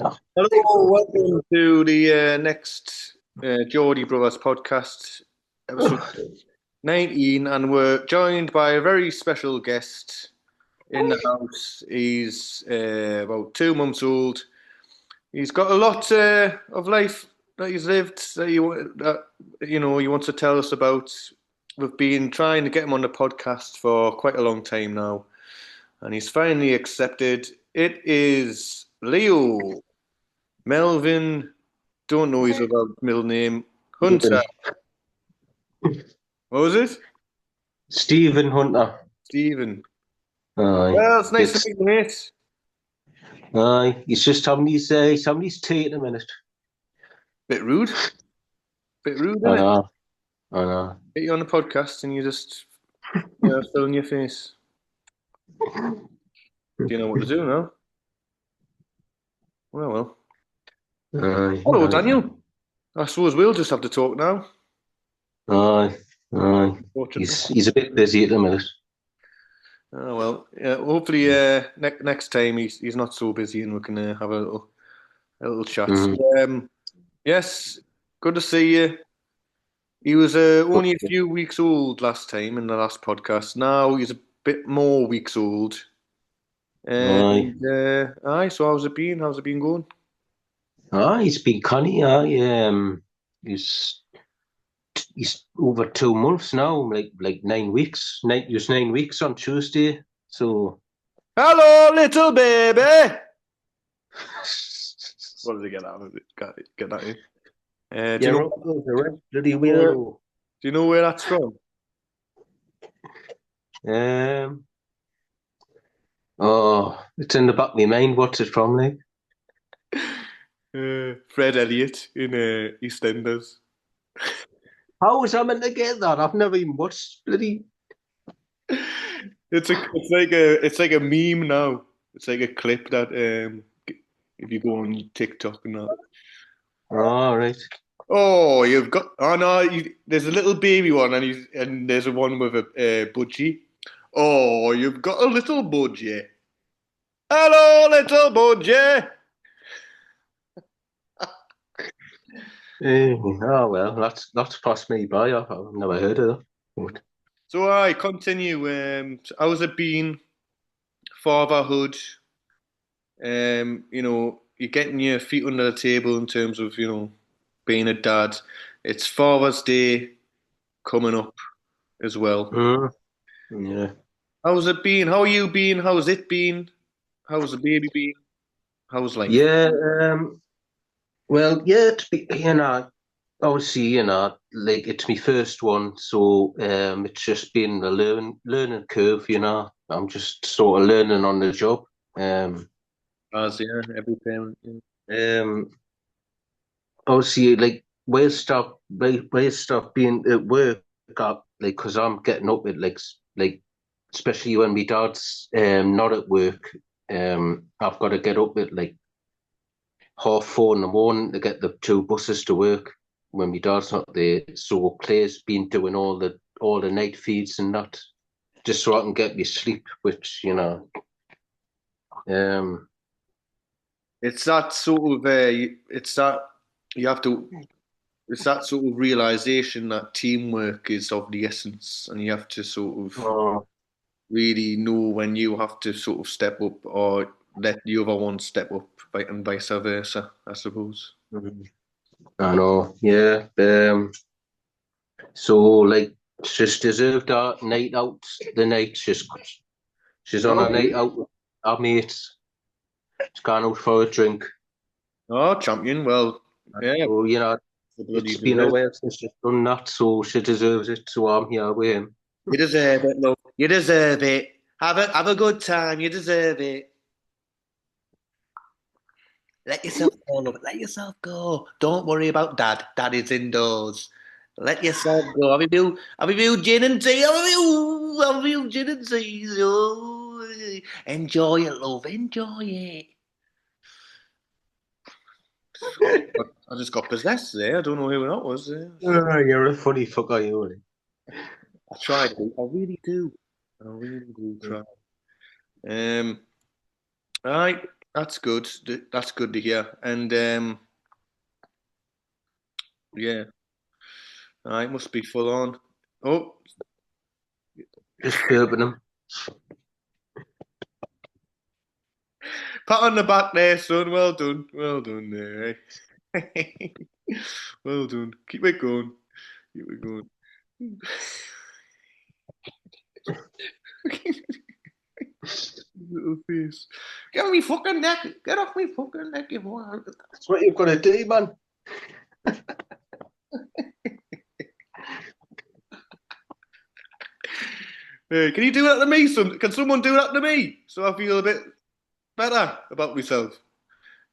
Oh, Hello, welcome to the next Geordie Brothers podcast, episode 19, and we're joined by a very special guest in the house. He's about 2 months old. He's got a lot of life that he's lived that he wants to tell us about. We've been trying to get him on the podcast for quite a long time now, and he's finally accepted. It is Leo. Melvin, don't know his other middle name. Hunter. Stephen. What was it? Stephen Hunter. Stephen. Aye. Well, it's nice to It's meet you, mate. he's just having his tea in a minute. Bit rude. Bit rude, I isn't it? know, I know. Get you on the podcast and you just fill in your face. Do you know what to do now? Well. Aye, Hello, aye, Daniel. I suppose we'll just have to talk now, aye, aye. fortunately. He's a bit busy at the minute. Oh well, yeah. Hopefully, next time he's not so busy and we can have a little chat. Mm. Yes, good to see you. He was But, only a few weeks old last time in the last podcast. Now he's a bit more weeks old. aye, And aye, so how's it been? How's it been going? he's been canny. He's he's over 2 months now, like 9 weeks. It was 9 weeks on Tuesday. So Hello, little baby. What did he get out of it? Get that in. Do you your know? uncle's a right bloody Where, do weirdo. you know where that's from? Um, Oh, it's in the back of my mind. What's it from, like? Fred Elliott in EastEnders. How was I meant to get that? I've never even watched bloody. It's like a meme now. It's like a clip that if you go on TikTok and that. Oh, right. Oh, you've got. Oh no, there's a little baby one, and there's a one with a budgie. Oh, you've got a little budgie. Hello, little budgie. Oh well, that's passed me by. I've never heard of that. But, So I continue. How's it been? Fatherhood. You're getting your feet under the table in terms of being a dad. It's Father's Day coming up as well. mm, yeah. How's it been? How are you been? How's it been? How's the baby been? How's life? Yeah. Well, yeah. Obviously, like it's my first one, so it's just been a learning curve. I'm just sort of learning on the job. Um, As yeah, every parent. Yeah. um, Obviously, like whilst I've been at work, like because I'm getting up at like especially when my dad's not at work, I've got to get up at like 4:30 in the morning to get the two buses to work when my dad's not there. So Claire's been doing all the night feeds and that just so I can get me sleep, which um, It's that sort of it's that you have to. It's that sort of realization that teamwork is of the essence, and you have to sort of oh, really know when you have to sort of step up or let the other one step up, and vice versa, I suppose. I know, yeah. So like she's deserved a night out the night. She's on a night Okay. out with our mates. She's gone out for a drink. Oh, champion. Well, yeah, So, the bloody it's been a deserve. while since she's done that, so she deserves it. So I'm here with him. You deserve it, love. You deserve it. Have a good time. You deserve it. Let yourself go, love. Let yourself go. Don't worry about dad. Dad is indoors. Let yourself go. Have a few gin and tea. Have a few gin and tea. Oh, enjoy it, love. Enjoy it. I just got possessed there. I don't know who that was. Oh, you're a funny fucker, you. I tried to. I really do. I really do try. Um, all right. That's good. That's good to hear. And yeah, it must be full on. Oh, Just burping them. pat on the back there, son. Well done. Well done there. Eh? Well done. Keep it going. Keep it going. Little face. Get off me fucking neck. Get off me fucking neck, you want. That's what you've got to do, man. Can you do that to me? Can someone do that to me so I feel a bit better about myself?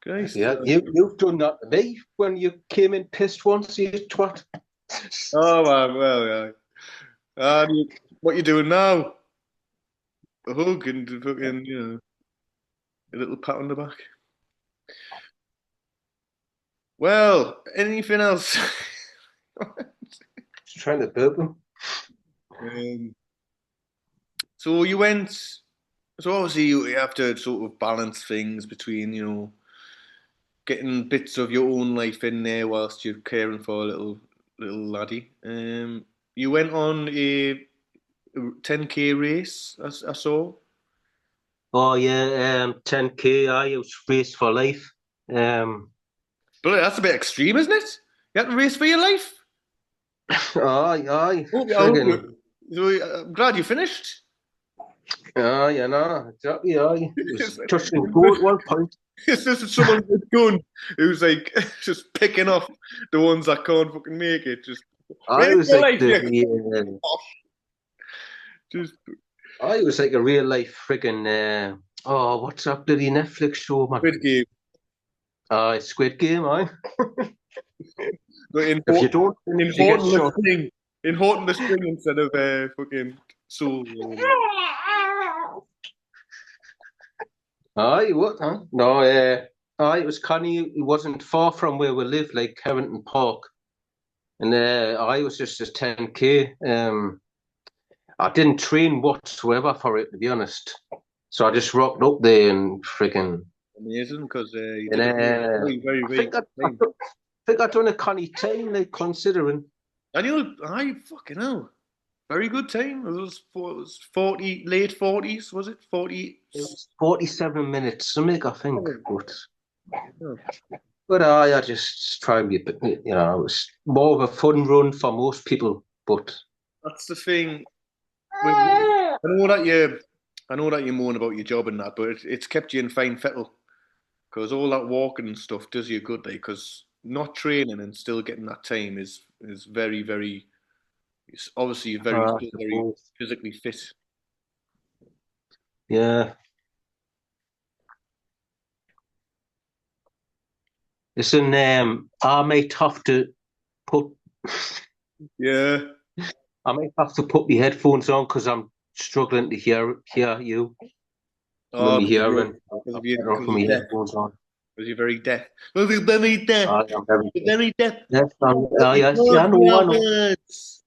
Christ. Yeah, you've done that to me when you came in pissed once, you twat. Oh man, well, yeah. What you doing now? A hug and fucking, a little pat on the back. Well, anything else? Just trying to burp them. um, so you went. So obviously you have to sort of balance things between, getting bits of your own life in there whilst you're caring for a little laddie. You went on a 10K race, I saw. Oh yeah, 10K. I was race for life. Um, But that's a bit extreme, isn't it? You have to race for your life. aye, I hope friggin', I'm glad you finished. aye, no, exactly, aye. It It's was touch and go at one point. just someone with a gun who's like just picking off the ones that can't fucking make it. Just race I was your like life, yeah. Just I was like a real life friggin', what's that bloody Netflix show, man? Squid Game. Squid Game, aye. But If you don't finish, in you get Horton the shot. Spring. In Horton the Spring instead of fucking Seoul. Aye, what? Huh? No, aye, it was canny. It wasn't far from where we live, like Herrington Park. And I was just a 10K. I didn't train whatsoever for it, to be honest. So I just rocked up there and friggin'. Amazing because you And did it very, very, I very think clean. I think I done a canny time, like considering. And I fucking hell. Very good time. It was 40, late 40s, was it? 40. It was 47 minutes, something I think. Oh, But I just try and be, it was more of a fun run for most people. But that's the thing. I know that you moan about your job and that, but it's kept you in fine fettle because all that walking and stuff does you good, like. Because not training and still getting that time is very, very. It's obviously you're I still very suppose, physically fit. yeah. Listen, I might have to put Yeah. I might have to put my headphones on because I'm struggling to hear you. I'm in Oh, my because hearing. of I'm you, better off because with you're my deaf. headphones on. Because you're very deaf. Because you're very deaf. I am very You're very deaf. yes, yes, yeah, Close I know, your I know. words.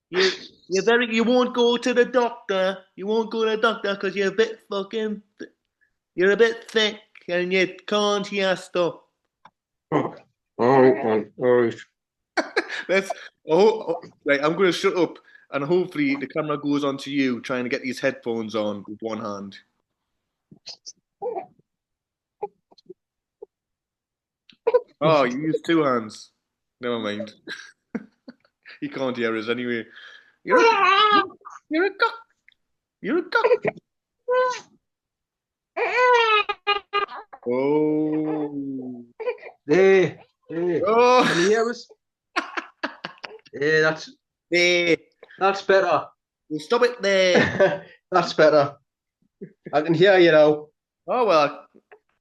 You won't go to the doctor. You won't go to the doctor because you're a bit thick and you can't hear stuff. All right, man. All right. Let's right. I'm going to shut up and hopefully the camera goes on to you trying to get these headphones on with one hand. Oh, you use two hands. Never mind. He can't hear us anyway. You're a you're a cock. You're a cock. Oh. Hey, hey, can you Oh. hear us? Hey, There. that's better. Well, stop it there. That's better. I can hear you now. Oh well,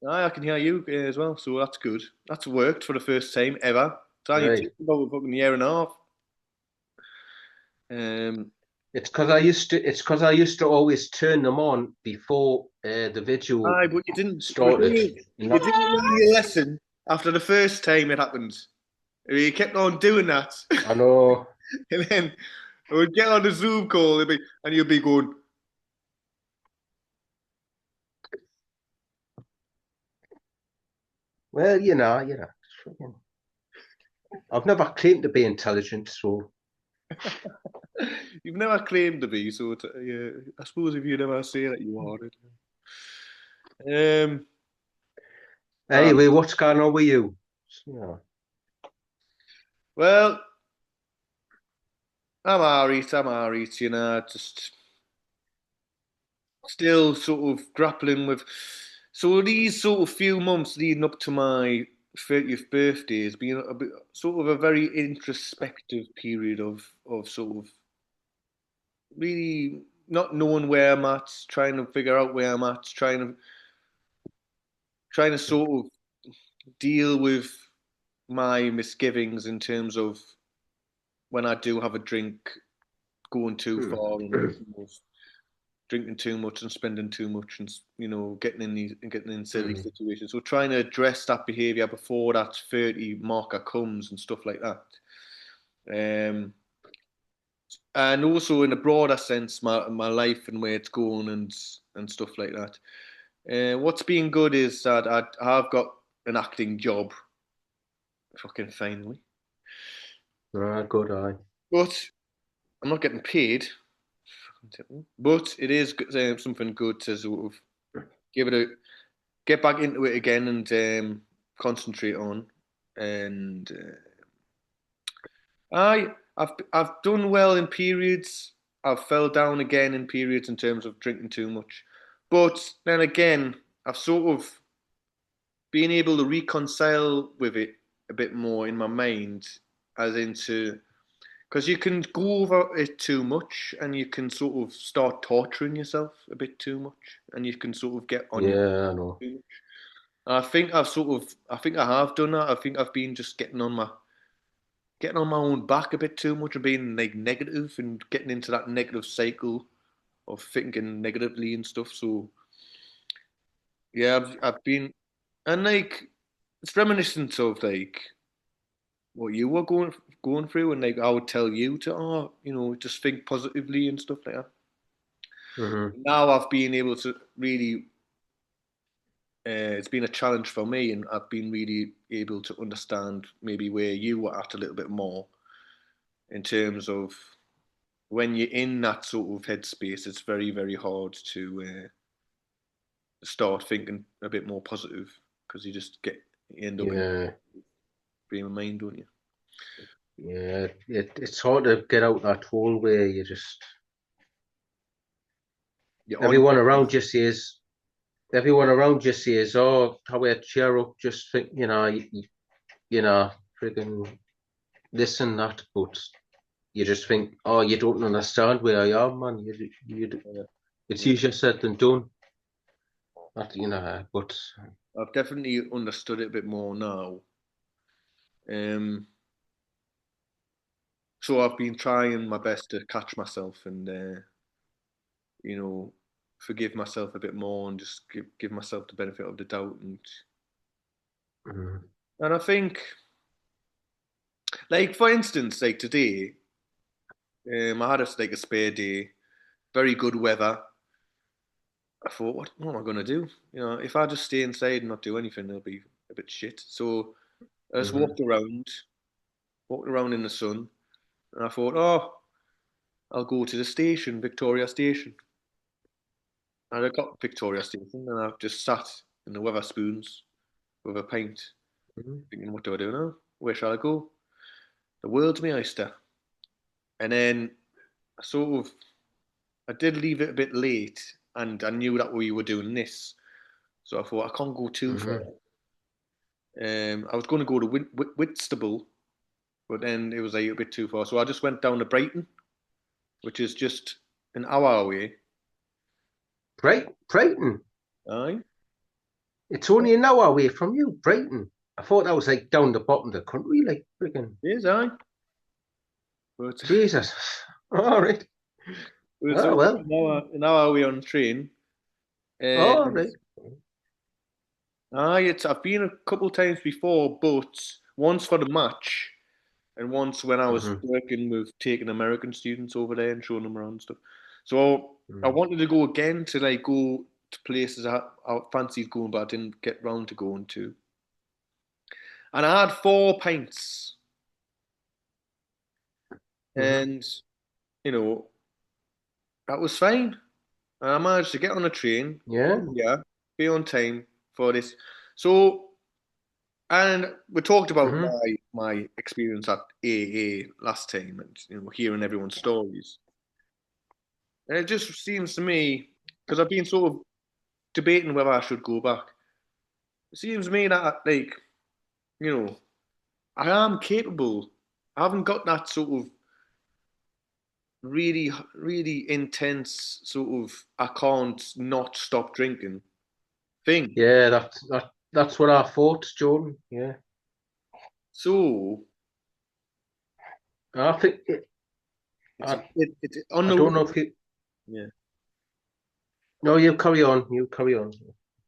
I can hear you as well, so that's good. That's worked for the first time ever. It's only Right. taken about a fucking year and a half. Um, It's because I used to always turn them on before the video aye, but you didn't. started. You didn't learn your lesson after the first time it happened. You kept on doing that, I know. and then I would get on the Zoom call and you'd be going, Well, I've never claimed to be intelligent, so You've never claimed to be, so yeah, I suppose if you never say that you are it. Ah, anyway, what's going on with you? Yeah. well, I'm alright. I'm alright. You know, just still sort of grappling with. So these sort of few months leading up to my 30th birthday has been a bit, sort of a very introspective period of sort of really not knowing where I'm at, trying to figure out where I'm at, trying to sort of deal with my misgivings in terms of when I do have a drink, going too Hmm. far and drinking too much and spending too much and getting in silly Hmm. situations. So trying to address that behaviour before that 30 marker comes and stuff like that. Um, and also in a broader sense, my life and where it's going and stuff like that. What's been good is that I've got an acting job, fucking finally, Ah, good eye. but I'm not getting paid. But it is something good to sort of give it a get back into it again and concentrate on. And I've done well in periods. I've fell down again in periods in terms of drinking too much. But then again, I've sort of been able to reconcile with it a bit more in my mind, as into because you can go over it too much and you can sort of start torturing yourself a bit too much and you can sort of get on your Yeah, I know. too much. And I think I have done that. I think I've been just getting on my own back a bit too much and being like negative and getting into that negative cycle of thinking negatively and stuff. So yeah, I've been and like it's reminiscent of like what you were going through, and like I would tell you to just think positively and stuff like that. Hmm. Now I've been able to really. It's been a challenge for me, and I've been really able to understand maybe where you were at a little bit more in terms of when you're in that sort of headspace. It's very, very hard to start thinking a bit more positive because you end up in Yeah, frame of mind, don't you? yeah. It's hard to get out that hole where you just You're on. everyone around you says "Oh, how about cheer up?" Just think, friggin' this and that, but you just think, "Oh, you don't understand where I am, man." Yeah, It's yeah. easier said than done. But I've definitely understood it a bit more now. Um, so I've been trying my best to catch myself and you know, forgive myself a bit more and just give myself the benefit of the doubt. mm, And I think, like for instance, like today, I had a spare day, very good weather. I thought, what am I gonna do? You know, if I just stay inside and not do anything, it'll be a bit shit. So I just mhm, walked around in the sun, and I thought, oh, I'll go to the station, Victoria Station. And I got Victoria Station, and I just sat in the Weatherspoons with a pint, mhm, thinking, what do I do now? Where shall I go? The world's my oyster. And then I sort of, I did leave it a bit late, and I knew that we were doing this, so I thought I can't go too far. mhm, I was going to go to Whitstable, but then it was like a bit too far, so I just went down to Brighton, which is just an hour away. Brighton. Aye, It's only an hour away from you, Brighton. I thought that was like down the bottom of the country, like friggin' it is aye, but Jesus. All right. it's Oh only well. an hour away on the train. All Um, right. Aye, it's I've been a couple of times before, but once for the match, and once when I was Mm-hmm. working with taking American students over there and showing them around and stuff. So I wanted to go again to like go to places I fancied going, but I didn't get round to going to. and I had 4 pints, Hmm. and you know that was fine. And I managed to get on a train, Yeah. yeah, be on time for this. So, and we talked about Hmm. my experience at AA last time, and hearing everyone's stories. And it just seems to me, because I've been sort of debating whether I should go back. It seems to me that you know, I am capable. I haven't got that sort of really, really intense sort of I can't not stop drinking thing. Yeah, that's what I thought, Jordan. Yeah. So I think it's on I the don't know if you. yeah. No, you carry on. You carry on.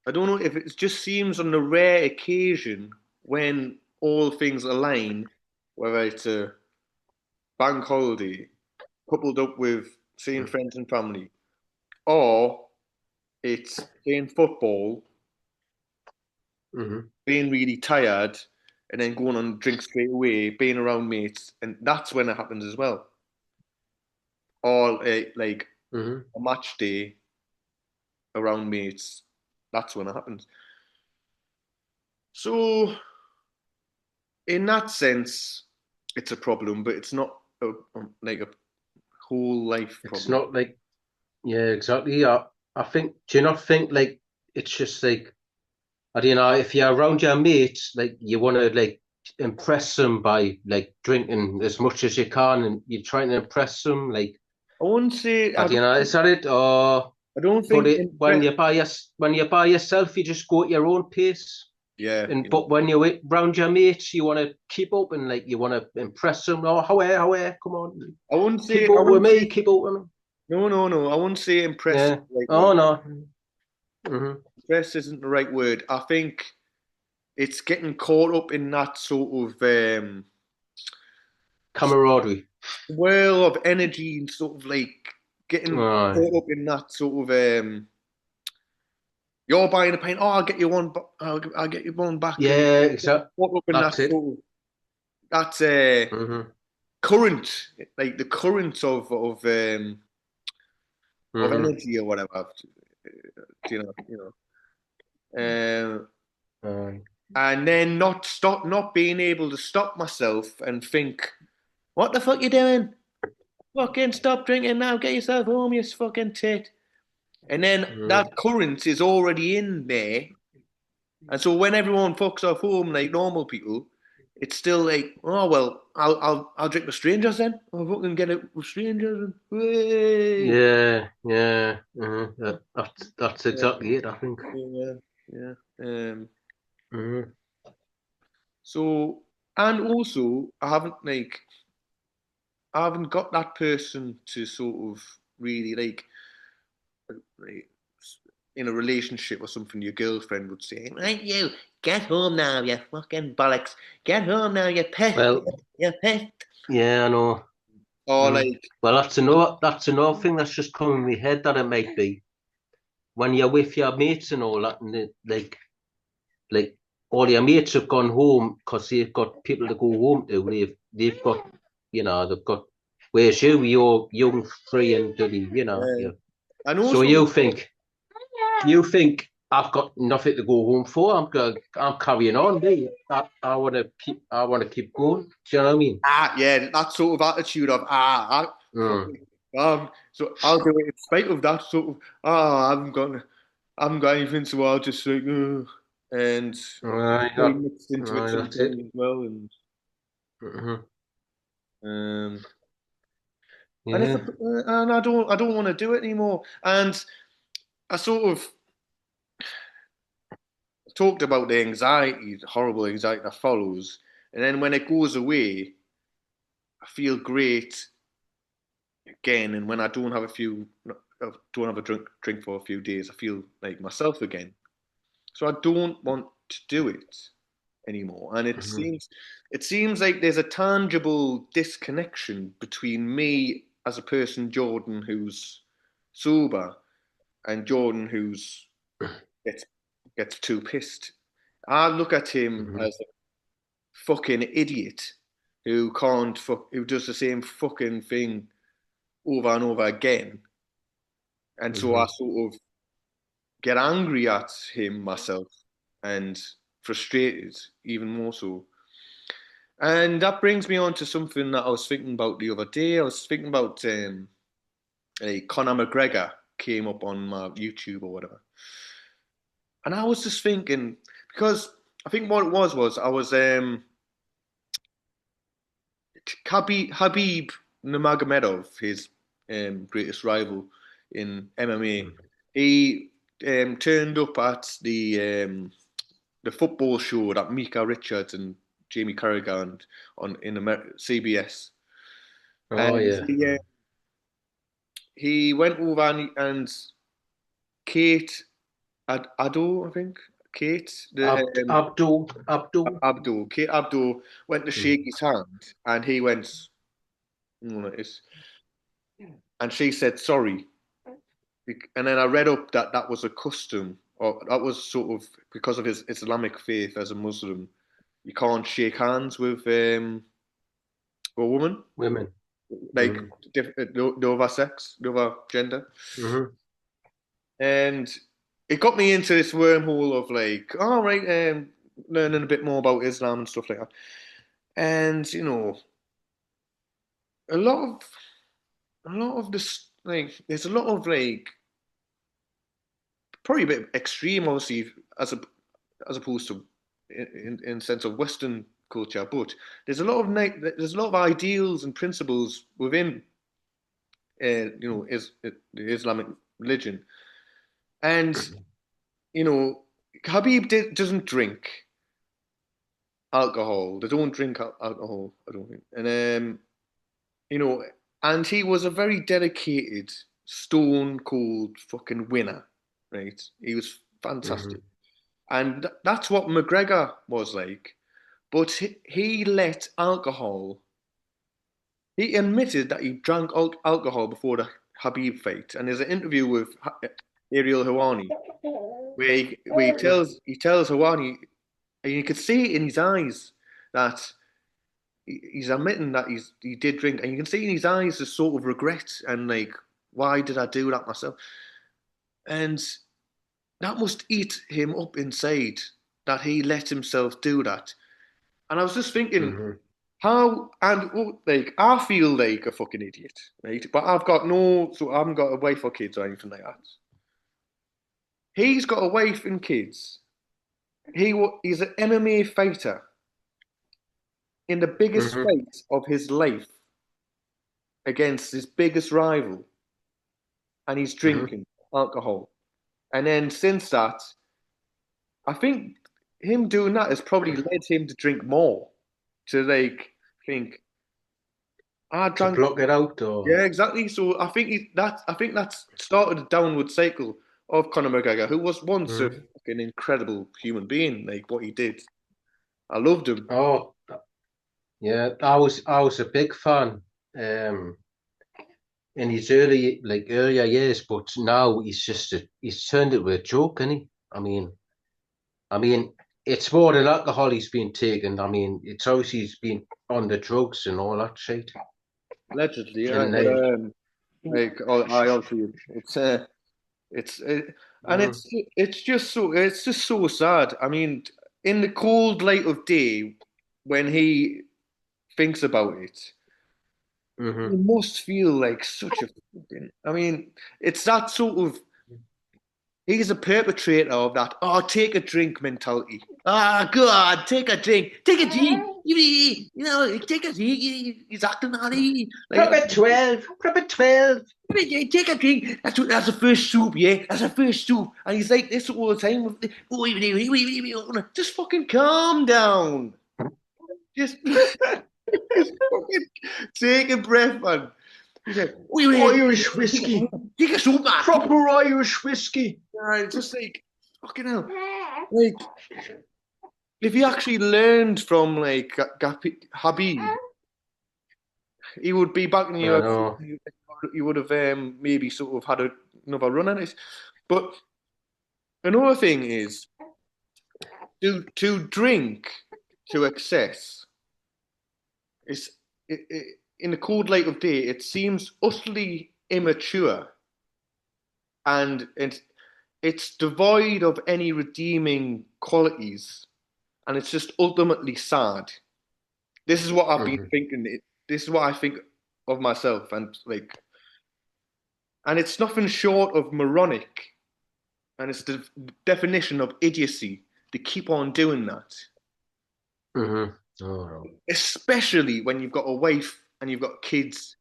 I don't know if it just seems on the rare occasion when all things align, whether it's a bank holiday coupled up with seeing friends and family, or it's playing football, Mm-hmm. being really tired, and then going on drink straight away, being around mates, and that's when it happens as well. Or like Mm-hmm. a match day around mates, that's when it happens. So in that sense, it's a problem, but it's not like a whole life It's problem. not like, yeah, exactly. I think. Do you not think like it's just like, I don't know, if you're around your mates, like you want to like impress them by like drinking as much as you can, and you're trying to impress them. Like, I wouldn't say I don't know, is that it? Or I don't but think it when you're by yourself, you just go at your own pace. yeah, And but when you're around your mates, you want to keep up and like you want to impress them. Oh, how come on, keep I up with wouldn't me, say keep up with me. no, I wouldn't say impress is Yeah. the right word. Oh no. Hmm. Impress isn't the right word. I think it's getting caught up in that sort of Camaraderie. whirl of energy and sort of like getting Oh, caught up in that sort of you're buying a pint, oh I'll get you one I'll get you one back and yeah, exactly. caught up in that That's it. sort of that Hmm. current, like the current of Hmm. energy or whatever. Um, Uh, and then not being able to stop myself and think, what the fuck you doing? Fucking stop drinking now, get yourself home, you fucking tit. And then that mm. current is already in there. And so when everyone fucks off home like normal people, it's still like, oh well, I'll drink with strangers then. I'll fucking get it with strangers and way. Yeah, yeah. That's Yeah, exactly it, I think. yeah, yeah. Hmm. So and also I haven't got that person to sort of really like in a relationship or something. Your girlfriend would say, "Right, you get home now, you fucking bollocks. Get home now, you pest, Well, you pest." yeah, I know. Or Mm. like, Well, that's another thing that's just come in my head that it might be when you're with your mates and all that, and like all your mates have gone home because they've got people to go home to. They've got they've got. Whereas you're young, free, and dirty. uh, Yeah. and So also, you think I've got nothing to go home for. I'm carrying on. Do you? I want to keep going. Do you know what I mean? yeah, that sort of attitude of Mm. fucking, so I'll do it in spite of that sort of I haven't got anything, so I'll just like, and Aye, very mixed into it that's it. sometimes as well, and Hmm. um, and it's Yeah. and I don't want to do it anymore, and I sort of talked about the anxiety, the horrible anxiety that follows, and then when it goes away, I feel great again, and when I don't have a drink for a few days, I feel like myself again. So I don't want to do it anymore, and Hmm. it seems like there's a tangible disconnection between me as a person, Jordan, who's sober, and Jordan, who's gets gets too pissed. I look at him Hmm. as fucking idiot who can't who does the same fucking thing over and over again. And so I Hmm. sort of get angry at him myself and frustrated even more so. And that brings me on to something that I was thinking about the other day. I was thinking about Conor McGregor came up on my YouTube or whatever. And I was just thinking, because I think what it was I was Habib Nurmagomedov, his greatest rival in MMA. He turned up at the football show that Mika Richards and Jamie Carragher on in CBS, Oh and yeah. he went over and Kate Ado, I think Kate the Abdul. Abdul Kate Abdul went to shake Mm. his hand, and he went, and she said sorry. And then I read up that that was a custom, or that was sort of because of his Islamic faith as a Muslim. You can't shake hands with a woman, Women. like Mm. the other sex, the other gender. Hmm. And it got me into this wormhole of like, all right, learning a bit more about Islam and stuff like that. And a lot of this, like, there's a lot of like probably a bit extreme, obviously, as opposed to in sense of Western culture. But there's a lot of ideals and principles within the Islamic religion, and you know Habib doesn't drink alcohol. They don't drink alcohol, I don't think, and you know, and he was a very dedicated, stone cold fucking winner, right? He was fantastic. Hmm. And that's what McGregor was like. But he let alcohol. He admitted that he drank alcohol before the Habib fight, and there's an interview with Ariel Hawani where he tells Hawani, and you could see it in his eyes that he's admitting that he did drink, and you can see in his eyes the sort of regret and like, why did I do that myself? And that must eat him up inside that he let himself do that. And I was just thinking, Hmm. how and like I feel like a fucking idiot, right? But I've got no, so I haven't got a wife or kids or anything like that. He's got a wife and kids. He's an MMA fighter in the biggest Hmm. fight of his life against his biggest rival, and he's Hmm. drinking alcohol. And then since that, I think him doing that has probably led him to drink more, to like think I To drank. block it out, or Yeah, exactly. So I think that's started a downward cycle of Conor McGregor, who was once a Mhm. fucking incredible human being. Like what he did, I loved him. Oh yeah, I was a big fan um in his earlier years, but now he's turned it to a joke, isn't he? I mean, it's more than alcohol he's been taking. I mean, it's obviously he's been on the drugs and all that shit. Allegedly, And like I obviously it's and mm, it's just so sad. I mean, in the cold light of day, when he thinks about it, hmm. he must feel like such a fucking. I mean, it's that sort of. He's a perpetrator of that. Oh, take a drink mentality. Ah, God, take a drink. Take a drink. Take a drink. He's acting naughty. Like, Proper 12, proper 12. take a drink. That's the first soup, yeah. That's the first soup. And he's like this all the time. Just fucking calm down. Just, just fucking take a breath, man. He said, Irish whiskey. take a soup, man. Proper Irish whiskey. Just like, fucking hell. Like, if he actually learned from like Habib, he would be back in the I UFC. know. He would have maybe sort of had another run at it. But another thing is to drink. to excess, it's in the cold light of day, it seems utterly immature and it's devoid of any redeeming qualities, and it's just ultimately sad. This is what I've been Hmm. thinking. This is what I think of myself, and it's nothing short of moronic, and it's the definition of idiocy to keep on doing that, Hmm. Oh, no. especially when you've got a wife and you've got kids,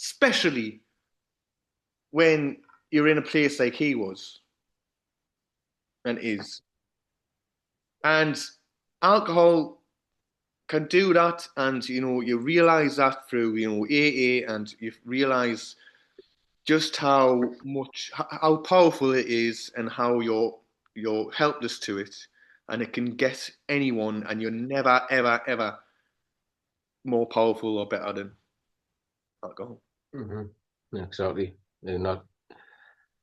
especially when you're in a place like he was and is. And alcohol can do that, and you realize that through AA, and you realize just how powerful it is, and how you're helpless to it, and it can get anyone, and you're never ever ever more powerful or better than alcohol. Hmm. Exactly. And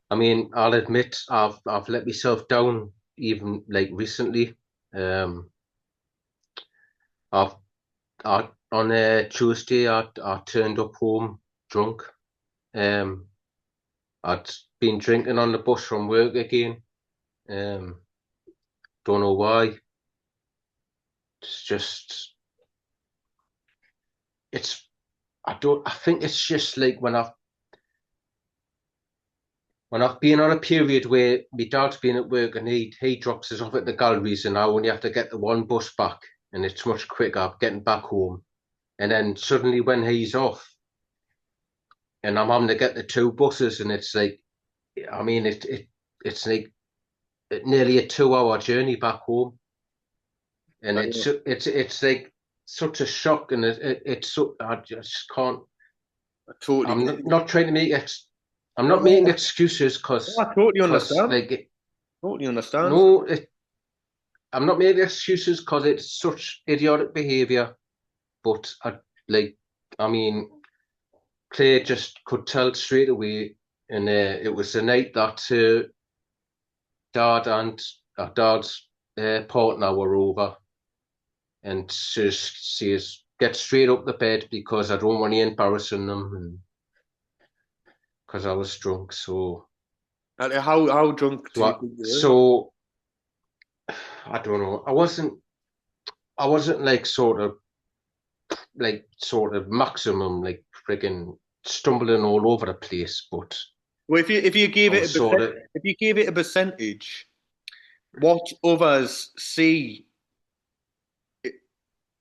I mean, I'll admit I've let myself down even like recently. Um, I've on a Tuesday I turned up home drunk. Um, I'd been drinking on the bus from work again. Um, don't know why. It's just it's I don't I think it's just like when I've been on a period where my dad's been at work and he drops us off at the galleries and I only have to get the one bus back and it's much quicker getting back home. And then suddenly when he's off and I'm having to get the two buses and it's like I mean it's like nearly a 2 hour journey back home. And I, it's like such a shock and it's so I just can't I totally I'm get not, it. not trying to make it I'm not making No, excuses no, because I totally because understand. like Totally understand. no I'm not making excuses because it's such idiotic behaviour, but like, I mean, Claire just could tell straight away, and it was the night that Dad and Dad's partner were over, and she says, "Get straight up the bed because I don't want you embarrassing them," and because I was drunk, And how drunk do you think you were? so I don't know. I wasn't like sort of maximum like friggin' stumbling all over the place, but Well, if you I gave it a was sort percent, of if you gave it a percentage, what others see,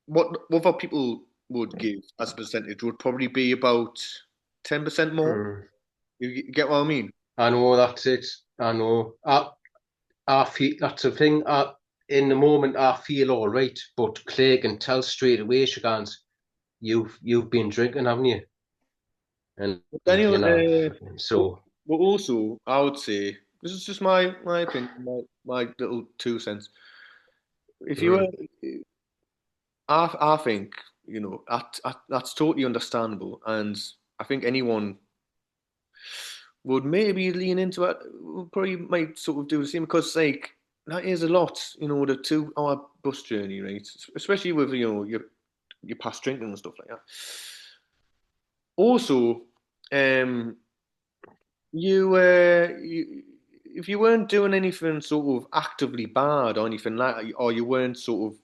what other people would give as a percentage would probably be about 10% more. mm, You get what I mean? I know that's it. I know. I feel that's the thing. In the moment I feel all right, but Clay can tell straight away, she goes, you've been drinking, haven't you? And Daniel, but, so but also, I would say this is just my opinion, my little 2 cents. If you were, mm, I think that's totally understandable, and I think anyone would maybe lean into it. Probably might sort of do the same because like that is a lot, the 2 hour bus journey, right? Especially with your past drinking and stuff like that. Also, um, you if you weren't doing anything sort of actively bad or anything like that, or you weren't sort of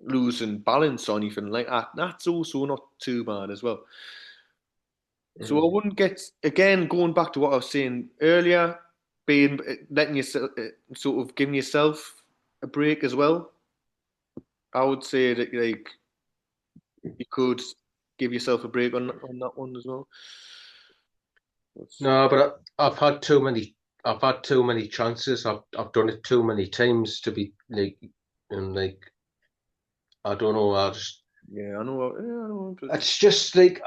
losing balance or anything like that, that's also not too bad as well. So I mm. wouldn't get again going back to what I was saying earlier, being letting yourself sort of giving yourself a break as well. I would say that like you could give yourself a break on that one as well. That's, No, but I've had too many. I've had too many chances. I've done it too many times to be like, and like I don't know. yeah, I know. Yeah, I know. It's just like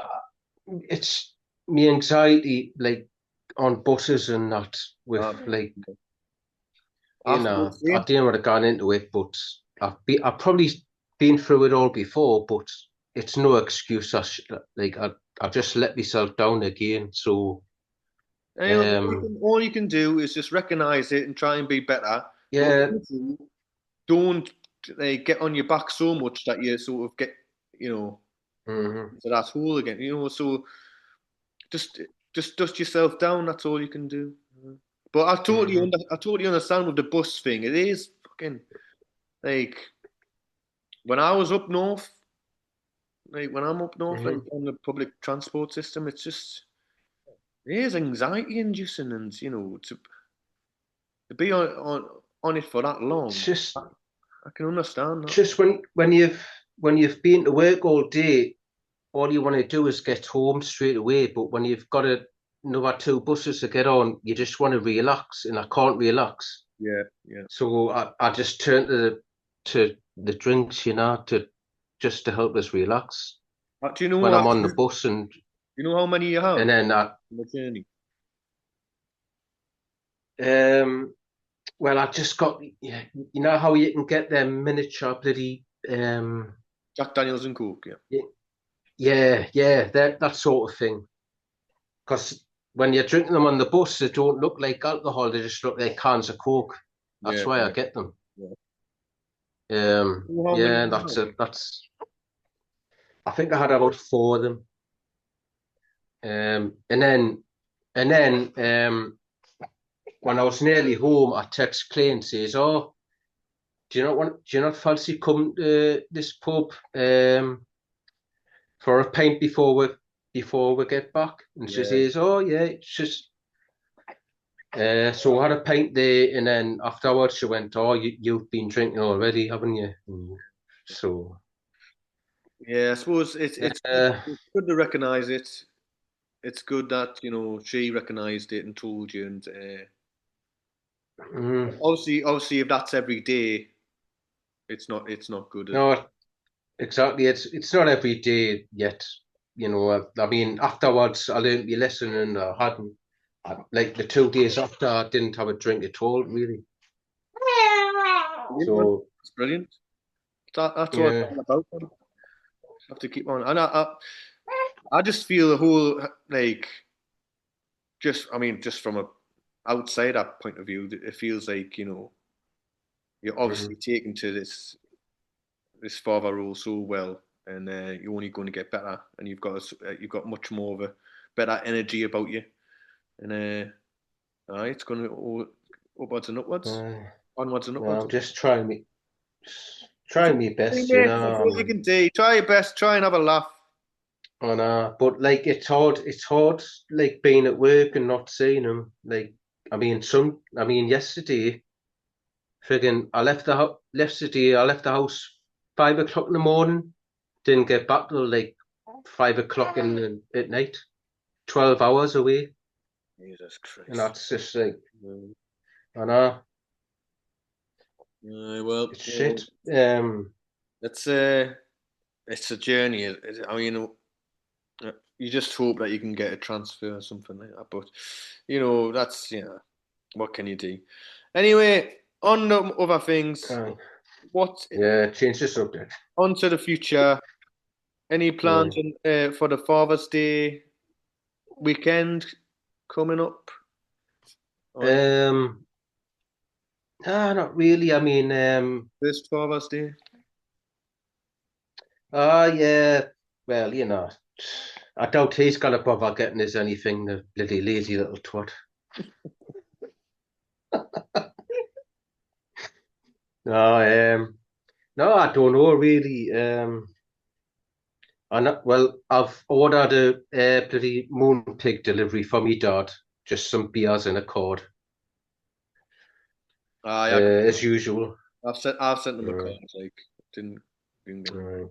it's me anxiety like on buses and that with Uh, like I feel the I same. didn't want to go into it, but I've probably been through it all before, but it's no excuse. I just let myself down again. So And, um all you can do is just recognize it and try and be better. But yeah also, don't. they get on your back so much that you sort of get, you know, Hmm. into that hole again. So just just dust yourself down. That's all you can do. But Hmm. I totally understand with the bus thing. It is fucking like when I was up north, like when I'm up north, like Hmm. on the public transport system, it is anxiety inducing, and to be on it for that It's long. just I can understand that. just when you've been to work all day, all you want to do is get home straight away. But when you've got another two buses to get on, you just want to relax, and I can't relax. Yeah, yeah. So I just turn to the drinks, to just to help us relax Do you know when I'm that? on the bus, You know how many you have and then on the journey? um well I just got, yeah, you know how you can get them miniature bloody Jack Daniels and Coke. Yeah, yeah, that sort of thing. Because when you're drinking them on the bus, they don't look like alcohol; they just look like cans of Coke. yeah, That's why I yeah. get them. Yeah. You know how many Yeah, you that's have? it. That's I think I had about four of them. And then when I was nearly home, I text Clay and says, "Oh, do you not fancy coming to this pub for a pint before we get back?" And she Yeah. says, "Oh yeah, it's just." So I had a pint there, and then afterwards she went, "Oh, you've been drinking already, haven't you?" So Yeah, I suppose uh, it's good to recognise it. It's good that she recognised it and told you. And mm, obviously, if that's every day, it's not good, is it? no, exactly. It's not every day yet. I mean, afterwards I learned my lesson, and I hadn't. Like the 2 days after, I didn't have a drink at all, really. Brilliant, man. So It's brilliant. That's what it's yeah. all about, man. Have to keep on. And I just feel the whole like I mean, just from a outsider point of view, it feels like you're obviously Mhm. taken to this father role so well, and you're only going to get better, and you've got much more of a better energy about you, and it's going to upwards and upwards, Uh, onwards and no, upwards. I'm just trying my Hey, best, mate, that's all you can do. Try your best. Try and have a laugh. But like it's hard, like being at work and not seeing them. Like, I mean, yesterday, friggin', I left the house 5 o'clock in the morning, didn't get back till like 5 o'clock at night, 12 hours away, Jesus and Christ. that's just like, Mm. I know, Well, it's shit. it's it's a journey. I mean, you just hope that you can get a transfer or something like that. But that's what can you do? Anyway, on the other things, uh, what yeah, change the subject. on to the future? Any plans Mm. for the Father's Day weekend coming up? Or any Um, Not really. I mean, first Father's Day? yeah. Well, I doubt he's gonna bother getting us anything. The bloody lazy little twat. No, no, I don't know really. I've ordered a bloody moon pig delivery for me dad. Just some beers and a card, Yeah, as usual. I've sent them a card. Mm, Like didn't get mm.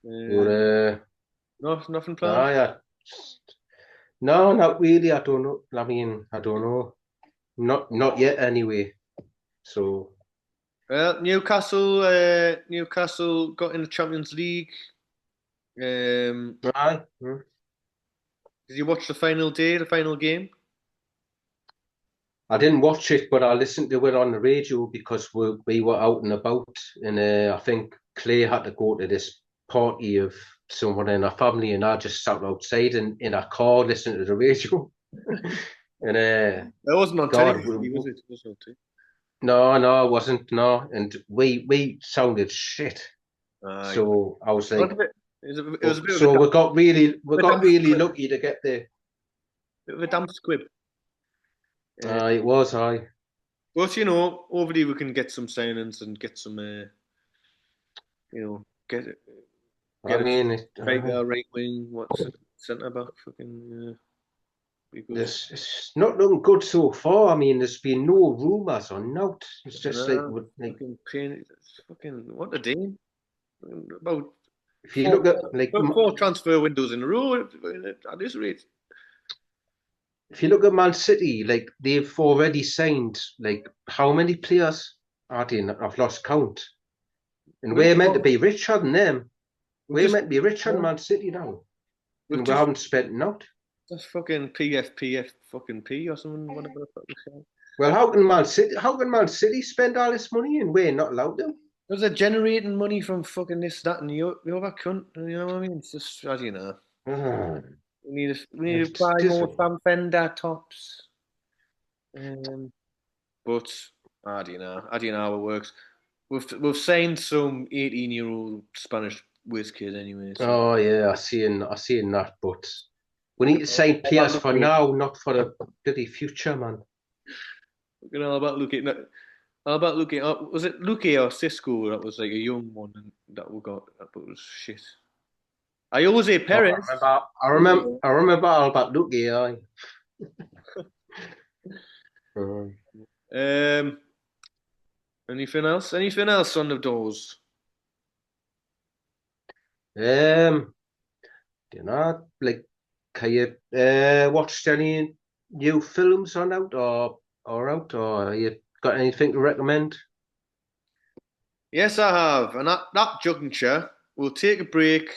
But uh, nothing no, planned. yeah. No, not really. I don't know. I mean, I don't know. Not yet, anyway. So, Well, Newcastle got in the Champions League. aye. Did you watch the final day, the final game? I didn't watch it, but I listened to it on the radio because we were out and about, and I think Clay had to go to this party of someone in our family, and I just sat outside in a car listening to the radio. And It wasn't on God, television, was it? It was on TV. No, no, it wasn't. No, and we sounded shit. Aye. So I was It was a like, bit, it was a bit of a so we damp got really squib. lucky to get there. Bit of a damp squib. Uh, It was I. but hopefully we can get some signings and get some, get I get a mean, striker, right wing, what's it, centre back, fucking be good. it's not looking good so far. I mean, there's been no rumours or not. It's just like, Fucking pain, fucking what a day. About if you four, look at like about four transfer windows in a row at this rate. if you look at Man City, like they've already signed like how many players are they? I've lost count. And We've we're meant to got, be richer than them. we've We're just meant to be richer than uh, Man City now, we've and we just haven't spent not. that's fucking PFPF fucking P or something, whatever the fuck we say. Well, how can Man City spend all this money and we're not allowed to? Because they're generating money from fucking this, that, and the other cunt. You know what I mean? It's just, I don't know. Ah, We need to it's buy dis- more Sam Fender tops. Um, but I don't know how it works. We've signed some 18-year-old Spanish whiz kid anyway. So oh yeah, I seen that, but we need to sign all about players for looking, now, not for the bloody future, man. all about looking. How about looking? Was it Luque or Cisco that was like a young one that we got? That was shit. I Jose Oh, Perez. I remember all about Lucky. I. Um, Um, anything else? Anything else on the doors? um, like, can you watched any new films on out or you got anything to recommend? Yes, I have. And that juncture, we'll take a break,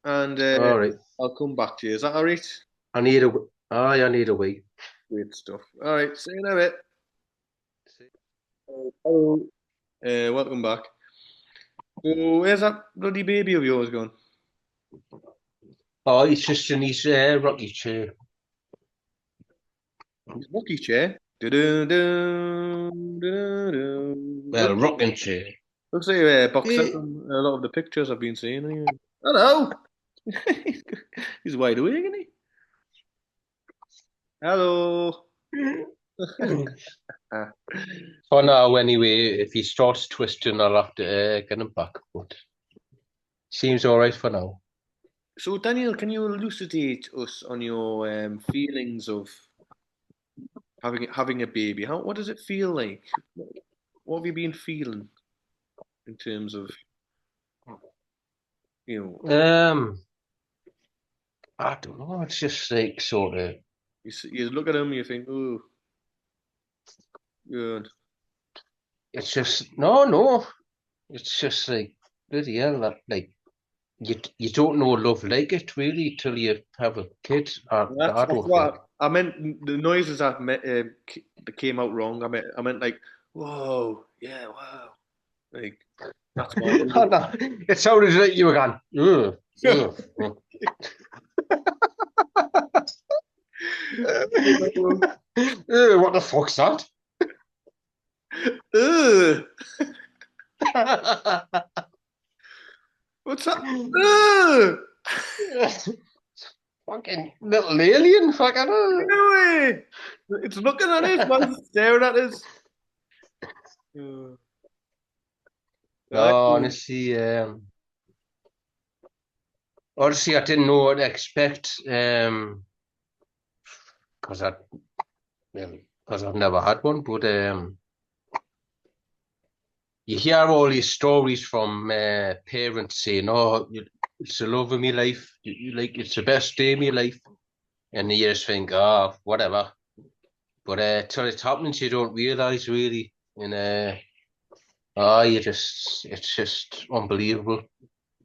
and All right, I'll come back to you. Is that all right? I need a, I need a wee. Great stuff. All right. See you in a bit. Hello. Welcome back. So, where's that bloody baby of yours gone? Oh, he's just in his rocky chair. His rocking chair. Du-du-du, du-du-du. Well, rocking chair. Looks like a boxer Eh, from a lot of the pictures I've been seeing. Anyway. Hello. He's wide awake, isn't he? Hello. Ah. For now, anyway, if he starts twisting, I'll have to get him back. But seems all right for now. So, Daniel, can you elucidate us on your feelings of having a baby? What does it feel like? What have you been feeling in terms of you know? Um, I don't know. It's just like sort of. You look at him, you think, oh, good. It's just no, no. It's just like bloody hell. That like you don't know love like it really till you have a kid. That's I that's don't think. what I meant. The noises that came out wrong. I meant like, whoa, yeah, wow, like that's what I Oh, mean. no, it sounded like you were going. Ugh, ugh, ugh." Ugh, what the fuck's that? Ugh, what's that? Ugh, Fucking little alien, fucking. no way. It's looking at us, man. It's staring at us. Ugh. Right. No, honestly, I didn't know what to expect. Because I, well, because I've never had one. But you hear all these stories from parents saying, "Oh, it's the love of my life. Like it's the best day of my life," and you just think, "Oh, whatever." But till it happens, you don't realize really, and it's just unbelievable.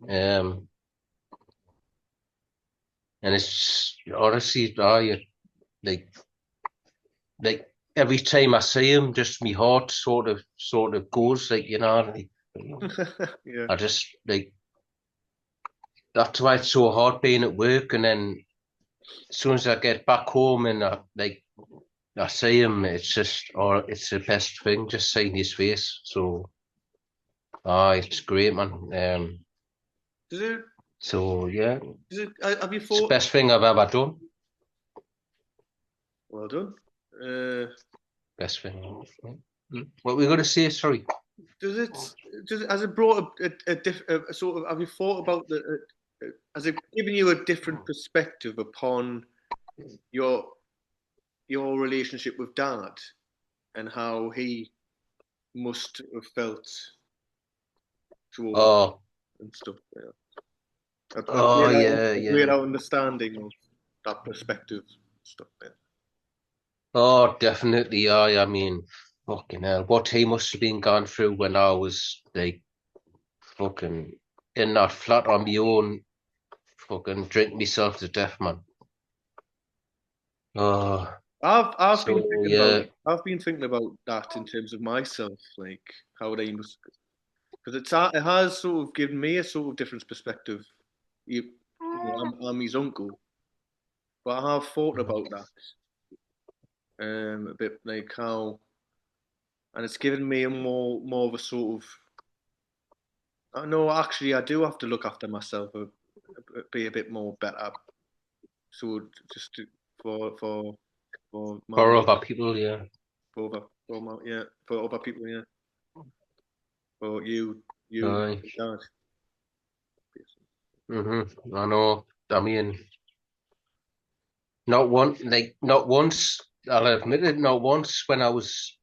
Um, and it's honestly, like like every time I see him, just my heart sort of goes like like Yeah. I just like that's why it's so hard being at work, and then as soon as I get back home and I like I see him. It's just, or it's the best thing. Just seeing his face. So, it's great, man. Does it? So yeah, Does it? Have you it's the thought? best thing I've ever done. Well done. Uh, Best thing. What were we going to say? Sorry. does it? Has it brought a sort of? Have you thought about has it given you a different perspective upon your your relationship with Dad and how he must have felt towards Oh, and stuff? Yeah. oh yeah, A greater yeah. understanding of that perspective stuff. Yeah. Oh, definitely. I mean, fucking hell, what he must have been going through when I was like fucking in that flat on my own, fucking drink myself to death, man. Oh, so yeah. I've been thinking about that in terms of myself, like how they must, because it has sort of given me a sort of different perspective. I'm his uncle, but I have thought about that a bit, like how, and it's given me a more of a sort of. I know actually I do have to look after myself, be a bit more better. So just to, for for For my other people, yeah. for other people, yeah, for you, Aye. dad. I know. I mean, not once. I'll admit it. Not once when I was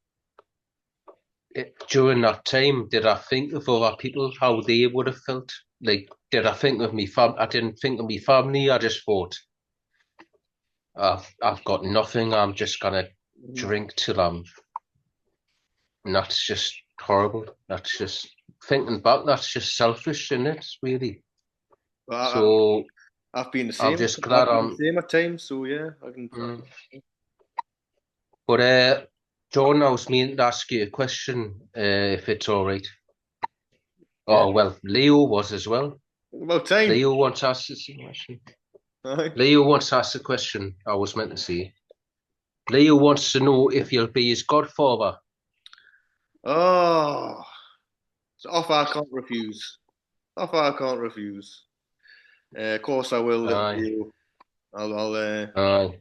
during that time did I think of other people how they would have felt. Like, did I think of me fam? I didn't think of me family. I just thought I've got nothing. I'm just gonna Mhm. drink till I'm. And that's just horrible. That's just thinking back. That's just selfish, isn't it? Really. But So I've been the I'm same. just glad I've been the I'm. same at times. So yeah, I can. Mm. But John, I was meaning to ask you a question, if it's all right. Yeah, Oh well, Leo was as well. about time. Leo wants to ask us a question. Aye. Leo wants to ask a question. I was meant to say. Leo wants to know if you'll be his godfather. Oh, it's an offer I can't refuse. Offer I can't refuse. Of course I will, little Aye, Leo. I'll aye.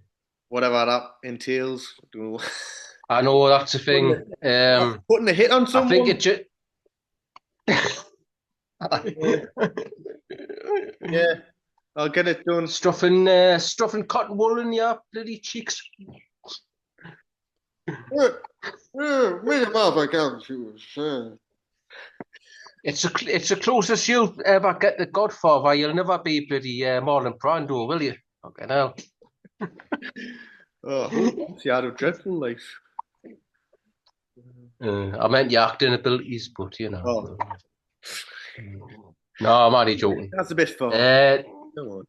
whatever that entails. I know that's the Putting thing. putting a hit on I think someone. it just. Yeah, yeah, I'll get it done. stuffing cotton wool in your bloody cheeks. Me and Martha can't choose. It's the closest you'll ever get to Godfather. You'll never be bloody Marlon Brando, will you? Fucking hell. Oh, I hope she had a dreadful life. I meant your acting abilities, but you know. Oh, No, I'm only joking. that's a bit far. Uh, Come on.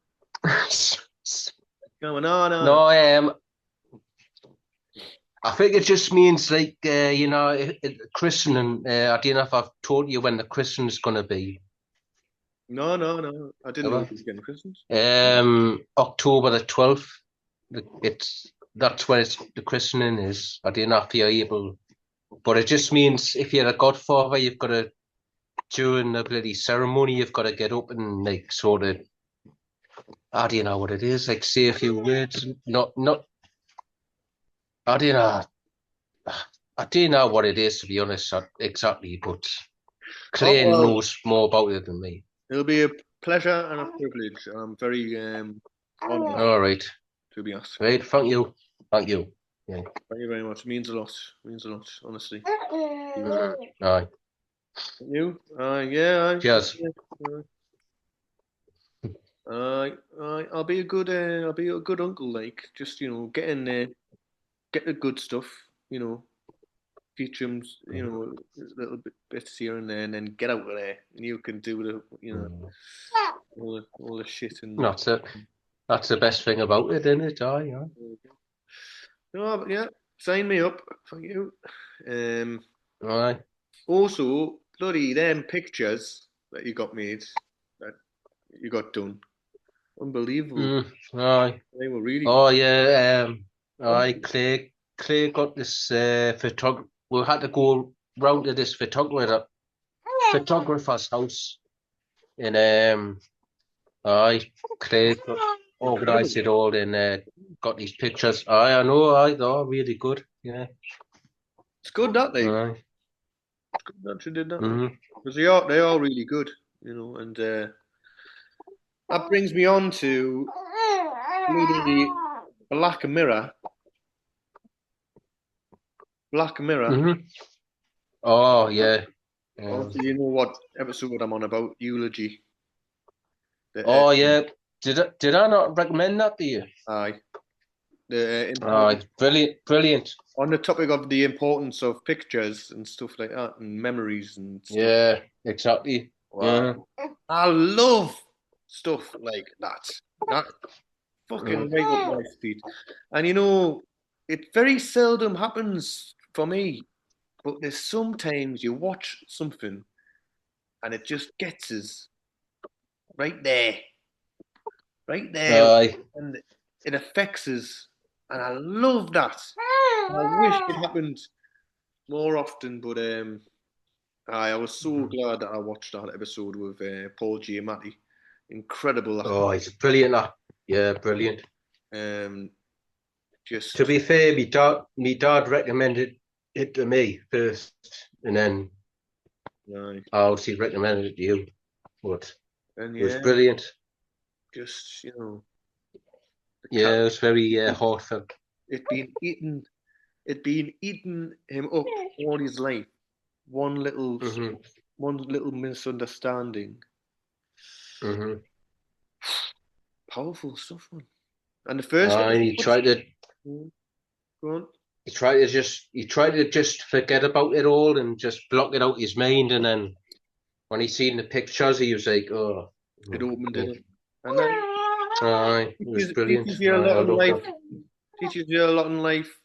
Come on, no, no, no. no, I think it just means like christening. I don't know if I've told you when the christening's gonna be. No, no, no. I didn't know Ever. he was getting christened. October the 12th. That's when the christening is. I don't know if you're able, but it just means if you're a godfather, you've got to during the bloody ceremony, you've got to get up and like sort of. I don't know what it is. Like say a few words. Not. I don't know. I don't know what it is to be honest exactly, but Oh, Clay well, knows more about it than me. it'll be a pleasure and a privilege. I'm very honored All right, to be asked. right. Thank you. Yeah. Thank you very much. It means a lot. Means a lot, honestly. Aye. You? Yeah, Cheers. yeah. I'll be a good, I'll be a good uncle. Like, just get in there, get the good stuff. You know, teach them, little bits here and there, and then get out of there, and you can do Mm. all the shit and. That's it. That's the best thing about it, isn't it? Aye, aye. No, but yeah, sign me up. Thank you. Um, Aye. Also, bloody them pictures that you got made, that you got done, unbelievable. Mm, aye. They were really Oh yeah. good. Aye, Clay. Clay got this photographer. We had to go round to this photographer's house in I Craig organised it all and got these pictures. I know, I know, really good. Yeah. It's good that they. Aye. It's good that you did that, like. Mm-hmm. Because they are really good, and that brings me on to bloody Black Mirror. Black Mirror. Mm-hmm. Oh yeah. Obviously, you know what episode I'm on about, Eulogy. The, Oh yeah. Did I not recommend that to you? aye. The Aye, brilliant, brilliant. on the topic of the importance of pictures and stuff like that, and memories and stuff. Yeah, exactly. Wow. Yeah. I love stuff like that. That fucking right up Mm. my street. And it very seldom happens for me, but there's sometimes you watch something and it just gets us right there, right there, Aye. and it affects us. And I love that. I wish it happened more often, but I was so glad that I watched that episode with Paul Giamatti. Incredible actor. Oh, he's brilliant. Yeah, brilliant. Um, To just be fair, me dad recommended it to me first, and then uh, I obviously recommended it to you. But and it was yeah, brilliant. just the cat. Yeah, it was very It, heartfelt. it been eating, it been eating him up all his life. One little, Hmm. one little misunderstanding. Hmm. Powerful stuff, man. And the first And episode, mm, go on. he tried to just forget about it all and just block it out his mind. And then when he seen the pictures, he was like, "Oh, It oh, opened oh." it, and then Aye, it was teaches brilliant. teaches you a Aye, I lot in love life. that. Teaches you a lot in life.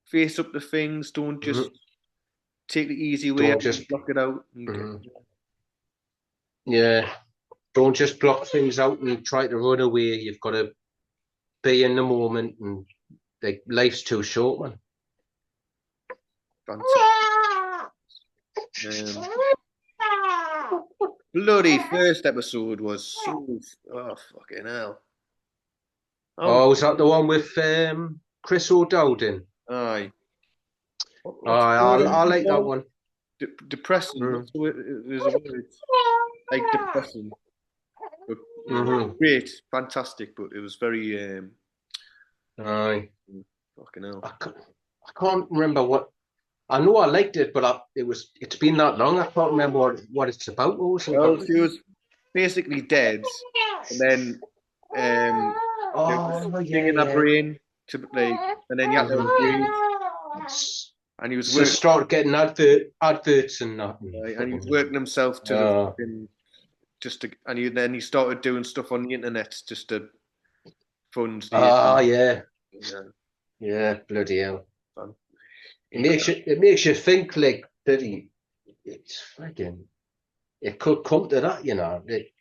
Face up to things. Don't just Hmm. take the easy way Don't out just, and block it out. And get, mhm. Yeah, don't just block things out and try to run away. You've got to be in the moment, and like life's too short, man. fantastic. Um, bloody first episode was so fucking hell. Oh, Oh, was that the one with Chris O'Dowd in? aye. What's Aye, the word I'm I looking like that for? one. Depressing. Mm. What's the word? There's a word like depressing. But Hmm. great, fantastic. But it was very Aye, fucking hell. I can't remember what. I know I liked it, but it's been that long. I can't remember what it's about. What was it Well, about? she was basically dead, and then there was Oh thing yeah, in her yeah. brain to like, and then you had to upgrade, Hmm. and he was So working, start getting adverts and that. And and he was fucking, working himself to the fucking just to, and then he started doing stuff on the internet just to fund the. yeah, Yeah, yeah, bloody hell. fun. It makes you think like that it's fucking it could come to that,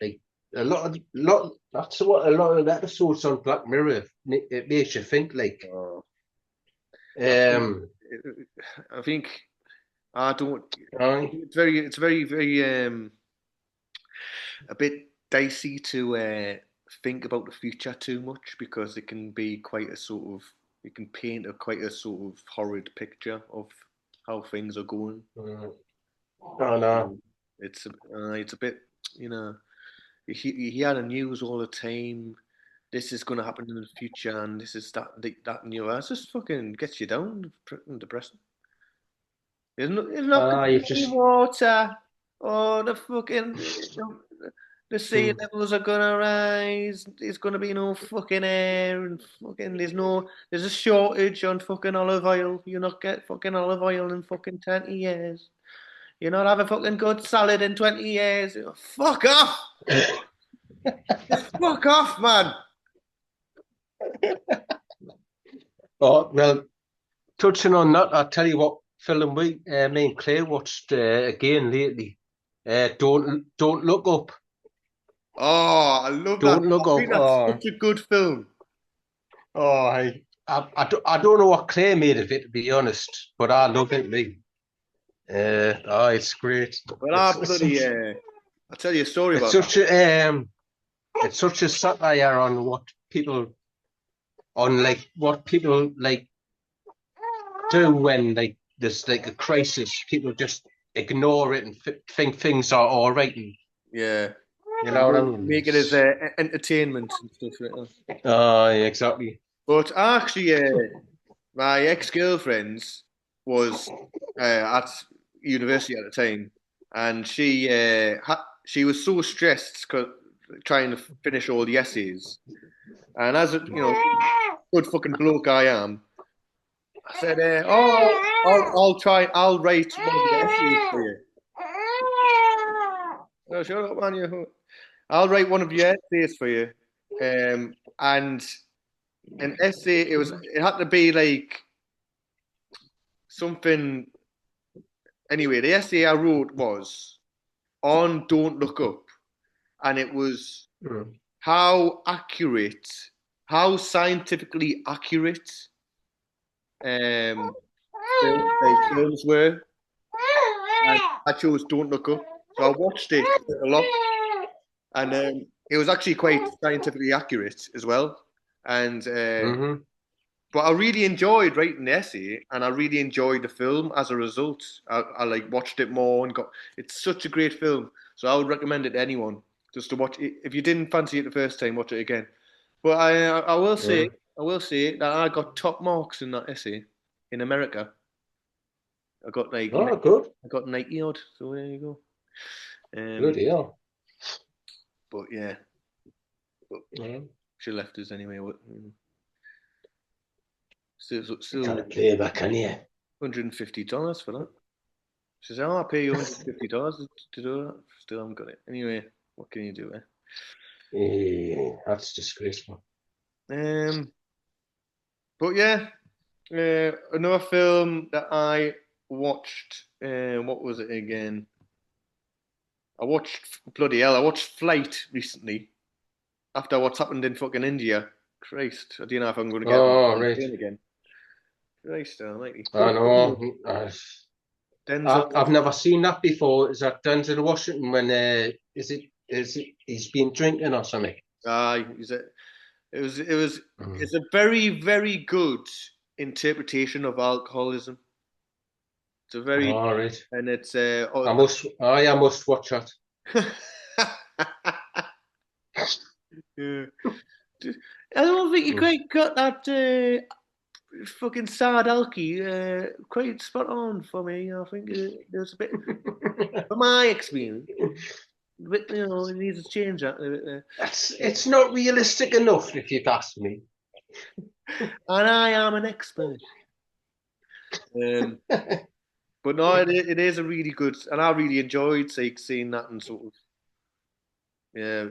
like a lot that's what a lot of episodes on Black Mirror it makes you think like Oh, I think, um I think I don't. aye, It's very a bit dicey to think about the future too much because it can be quite a sort of it can paint a quite a sort of horrid picture of how things are going. I know. Mm. It's a bit you know he had the news all the time. This is going to happen in the future, and this is that and it's just fucking gets you down and depressing. There's not going You to be just water. Oh, the sea hmm. levels are gonna rise. There's gonna be no fucking air and fucking there's a shortage on fucking olive oil. You not get fucking olive oil in fucking 20 years. You not have a fucking good salad in 20 years. Fuck off! Just fuck off, man. Oh well, touching on that, I'll tell you what film me and Claire watched again lately. Don't look up. Oh, I love that. Don't look I up. think that's such a good film. Oh, hey. I don't know what Clay made of it, to be honest, but I love it, me. It's great. Well, I It's, it's bloody such I'll tell you a story it's about that. such a it's such a satire on what people on like what people like do when like there's like a crisis. People just ignore it and think things are all right. And, Yeah, you know what I mean? make it as entertainment and stuff like that. Yeah, exactly. But actually, my ex-girlfriend was at university at the time, and she was so stressed trying to finish all the essays. And as a good fucking bloke I am, I said, "Oh, I'll try. I'll write one of your essays for you." Oh, shut up, man! I'll write one of your essays for you. And an essay, it had to be like something. Anyway, the essay I wrote was on "Don't Look Up," and it was Mm. how accurate, how scientifically accurate, um, films were. And I chose "Don't Look Up," so I watched it a lot, and it was actually quite scientifically accurate as well. And Hmm. but I really enjoyed writing the essay, and I really enjoyed the film as a result. I like watched it more and got. It's such a great film, so I would recommend it to anyone just to watch it. If you didn't fancy it the first time, watch it again. But Yeah. I will say that I got top marks in that essay in America. I got like Oh, good. I got 90 odd. So there you go. Um, Bloody hell. but yeah, but Yeah. she left us anyway. Still Can't play back, can you? $150 for that. She said, "Oh, I'll pay you $150 to do that." Still haven't got it. Anyway, what can you do, That's disgraceful. Um, but yeah, another film that I watched. What was it again? I watched bloody hell. I watched Flight recently after what's happened in fucking India. Christ, I don't know if I'm going to get Oh, on the right. plane again. Christ, almighty. I know. Denzel. I've never seen that before. Is that Denzel Washington when is it he's been drinking or something? He's a, it was Mm. it's a very very good interpretation of alcoholism. It's a very All right. and it's I must watch that. yeah. I don't think you Mm. quite got that fucking sad alky quite spot on for me. I think there's a bit, from my experience, a bit, it needs to change that a bit there. It's not realistic enough, if you'd ask me. And I am an expert. Um, but no, it is a really good, and I really enjoyed like seeing that and sort of yeah,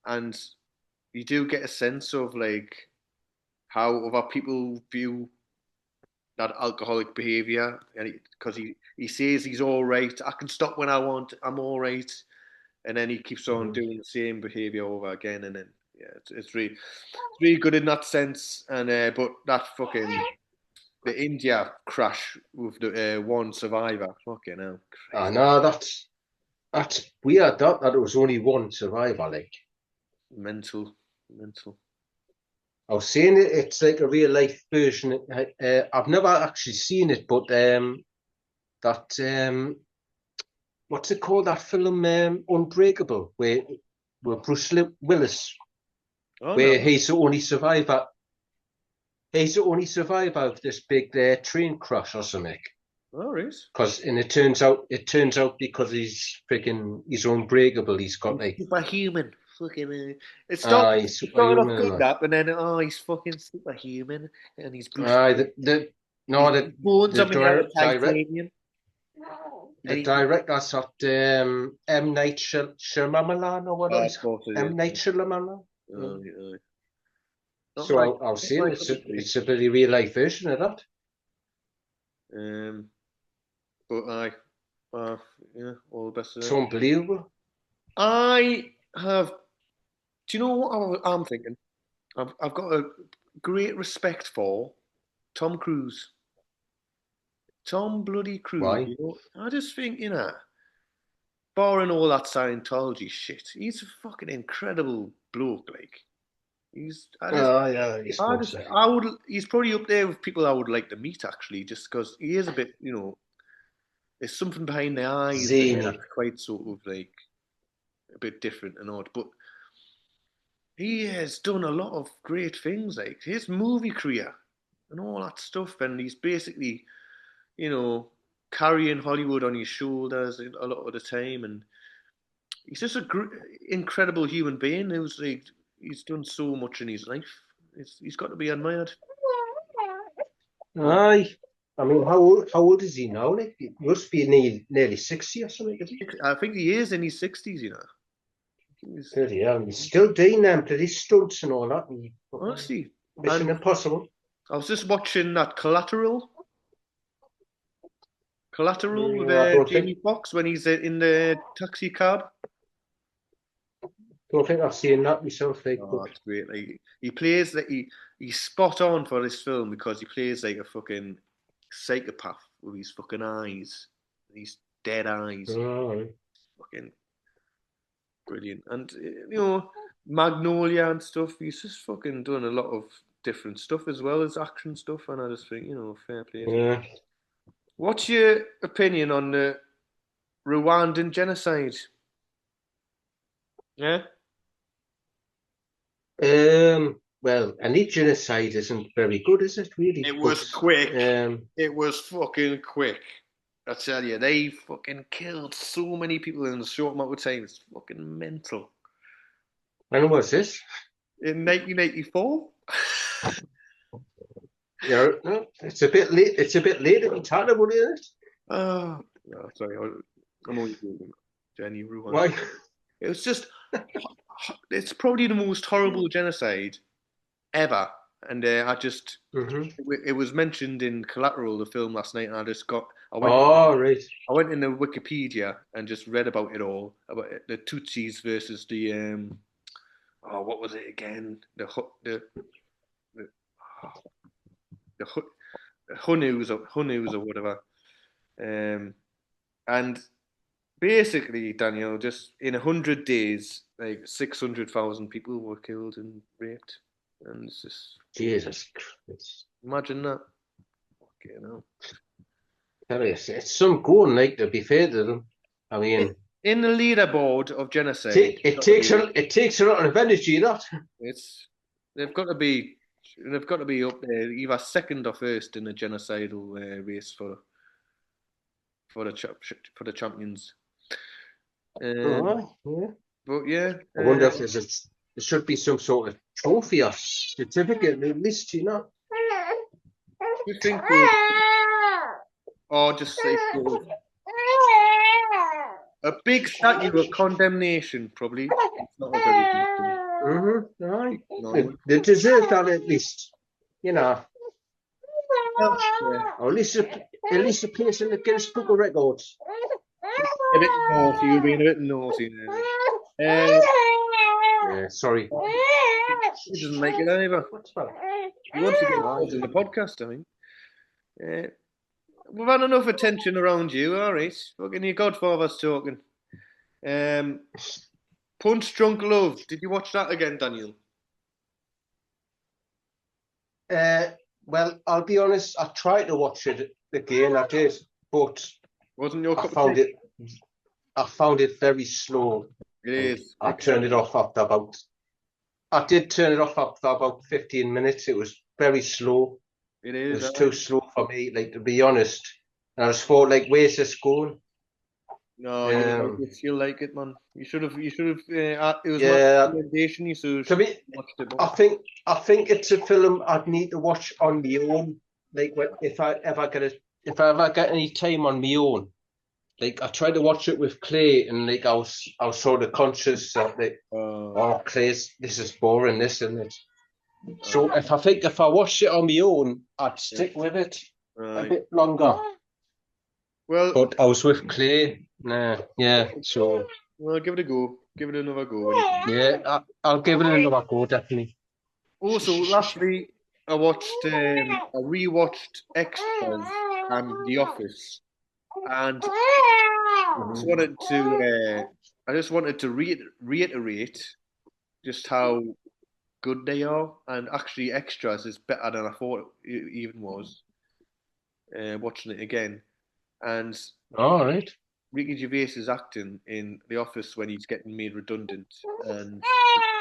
and you do get a sense of like how other people view that alcoholic behavior, and because he says he's all right, I can stop when I want, I'm all right, and then he keeps on Mhm. doing the same behavior over again, and then yeah, it's really good in that sense, and but that fucking the India crash with the one survivor, fucking hell, I Christ, know that's weird. That it was only one survivor. Like mental, mental. I was saying, it's like a real life version. I've never actually seen it, but that what's it called? That film, Unbreakable, where Bruce Willis, Oh no, where he's the only survivor. He's the only survivor of this big train crash or something. oh is Because and it turns out because he's unbreakable. He's got like superhuman. Fucking, he's it started off superhuman and good that. that, but then he's fucking superhuman, and he's Bruce. The His no bones the are made out of direct titanium. the And he, director's at M Night Shyamalan or whatever of it's course it M is. Night Shyamalan. Yeah. Yeah. Not So my, I was not saying my cup of tea. it's a very real life version of that. Um, but yeah, all the best of It's it. unbelievable. I have. Do you know what I'm thinking? I've got a great respect for Tom Cruise. Tom bloody Cruise, Why? you know. I just think, barring all that Scientology shit, he's a fucking incredible bloke. Like, he's, Oh, yeah, I I suppose just, so. I would, he's probably up there with people I would like to meet actually, just because he is a bit, there's something behind the eyes there Zany. that's quite sort of like a bit different and odd. But he has done a lot of great things, like his movie career and all that stuff, and he's basically, you know, carrying Hollywood on his shoulders a lot of the time, and he's just a incredible human being who's like he's done so much in his life. He's got to be admired. Aye. I mean, how old is he now? Like, he must be nearly 60 or something, is he? I think he is in his 60s. He's, Bloody hell, he's still doing them bloody stunts and all that. And honestly, Mission and Impossible. I was just watching that Collateral with I Jamie Foxx when he's in the taxi cab. don't think I've seen that myself. Like, Oh, it's great. Like he plays that he's spot on for this film because he plays like a fucking psychopath with his fucking eyes, these dead eyes. oh, Fucking brilliant. And Magnolia and stuff. He's just fucking done a lot of different stuff as well as action stuff. And I just think, fair play to him. yeah. What's your opinion on the Rwandan genocide? Yeah. Well, any genocide isn't very good, is it, really? It was But, quick. It was fucking quick. I tell you, they fucking killed so many people in a short amount of time. It's fucking mental. when was this? In 1984? Yeah, no, it's a bit late. It's a bit late to be talking about it, isn't it? Oh, no, sorry. I'm always joking. Jenny Ruan. Why? It was just, it's probably the most horrible genocide ever. And Mm-hmm. it was mentioned in Collateral, the film last night, and Oh, right. I went into Wikipedia and just read about it all, about the Tutsis versus the what was it again? The, the Hunnus or whatever. And basically, Daniel, just in 100 days, like 600,000 people were killed and raped, and it's just Jesus Christ. imagine that. Okay, no. Tell you, it's some going, like, to be fair to them. I mean, In the leaderboard of genocide, it takes a lot of energy, that. they've got to be up there, either second or first in the genocidal race for the champions. Oh, yeah. But yeah, I wonder if there should be some sort of trophy or certificate at least, you think or just say a big statue of condemnation, probably. It's not a very big thing. Mm-hmm. Right. No. They deserve that at least, Yeah. or at least a place in the Guinness Book of Records. A bit naughty, you're being a bit naughty now. Yeah, sorry. He doesn't like it either. He wants to get involved in the podcast, I mean. We've had enough attention around you, alright. Fucking your godfather's talking. Punch Drunk Love. Did you watch that again, Daniel? Well, I'll be honest, I tried to watch it again, I did, but Wasn't your I cup found of tea? I found it very slow. It is. I turned it off after I did turn it off after about 15 minutes. It was very slow. It It is. was too slow for me, like, to be honest. And I just thought, like, where's this going? No, you'll like it, man. You should have. It was my Yeah, recommendation. You should to have me, watched it. I think it's a film I'd need to watch on my own. Like, if I ever get any time on my own. Like, I tried to watch it with Clay, and like I was sort of conscious that, like, oh, Clay's, this is boring, this and it. So if I watched it on my own, I'd stick with it a bit longer. Well, But I was with Clay. Yeah. So well, give it a go. Give it another go. yeah, I'll give it another go, definitely. Also, lastly, I rewatched Extras and The Office, and just Mhm. wanted to, I just wanted to reiterate just how good they are, and actually, Extras is better than I thought it even was. Watching it again, and All right. Ricky Gervais is acting in The Office when he's getting made redundant, and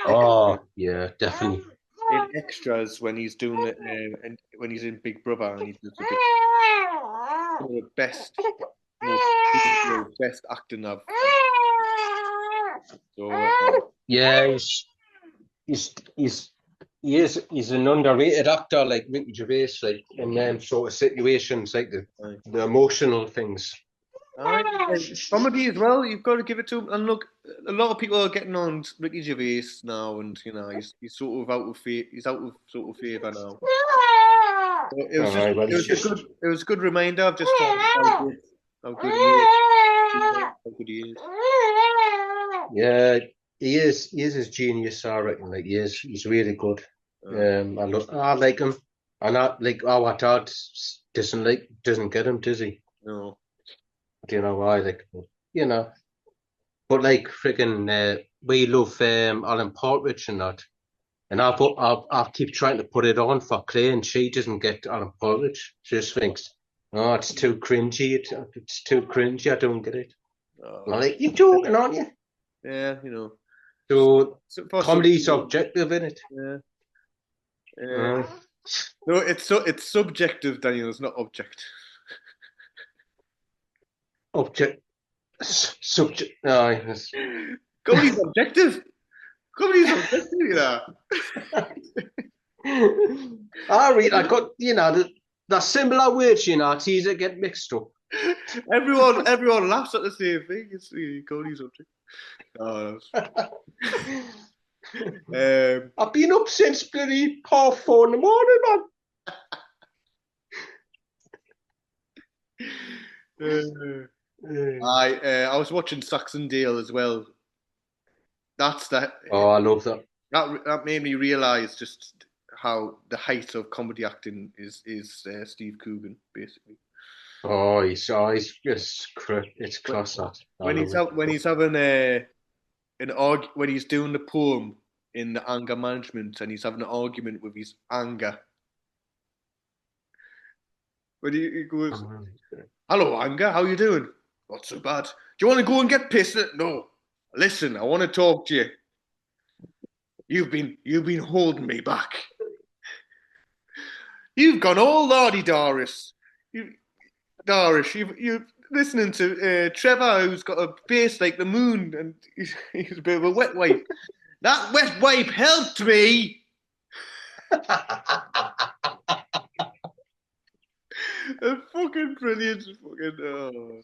Oh, yeah, definitely. in Extras when he's doing it, and when he's in Big Brother and he does the big, some of the best, most best acting I've so Yeah, he's he's an underrated actor like Ricky Gervais, like in them sort of situations, like uh, the emotional things. aye. Comedy as well. You've got to give it to him. And look, a lot of people are getting on Ricky Gervais now, and he's sort of he's out of sort of favor now. So Well, it's just it was a good reminder of just how good he is, how good he is. yeah, he is his genius, I reckon. Like he's really good. Uh, I like him, and I like our dad doesn't get him, does he? no, Do you know why? Like, you know, but like freaking, we love Alan Partridge and that. And I keep trying to put it on for Clay, and she doesn't get Alan Partridge. She just thinks, oh, it's too cringy. It's too cringy. I don't get it. And I'm uh, like, you're joking, aren't you? yeah, So for some comedy's people, objective, in it. yeah. Uh, Uh, no, it's subjective, Daniel. It's not object. object, subject. No, yes. Comedy's objective. Comedy's objective, you know. I got, the similar words, it's easy to get mixed up. Everyone laughs at the same thing. It's Cody's object. Oh, I've been up since bloody 4:30 in the morning, man. I was watching Saxondale as well. That's that. Oh, I love that. That made me realise just how the height of comedy acting is Steve Coogan basically. Oh, he's just it's When class that. I love it. when he's having when he's doing the poem in the anger management and he's having an argument with his anger. When he goes, "Hello, anger, how you doing? Not so bad. Do you want to go and get pissed? No. Listen, I want to talk to you. You've been holding me back. You've gone all lardy Doris. Darish, you listening to Trevor, who's got a face like the moon, and he's a bit of a wet wipe. That wet wipe helped me. Fucking brilliant. Fucking. Oh.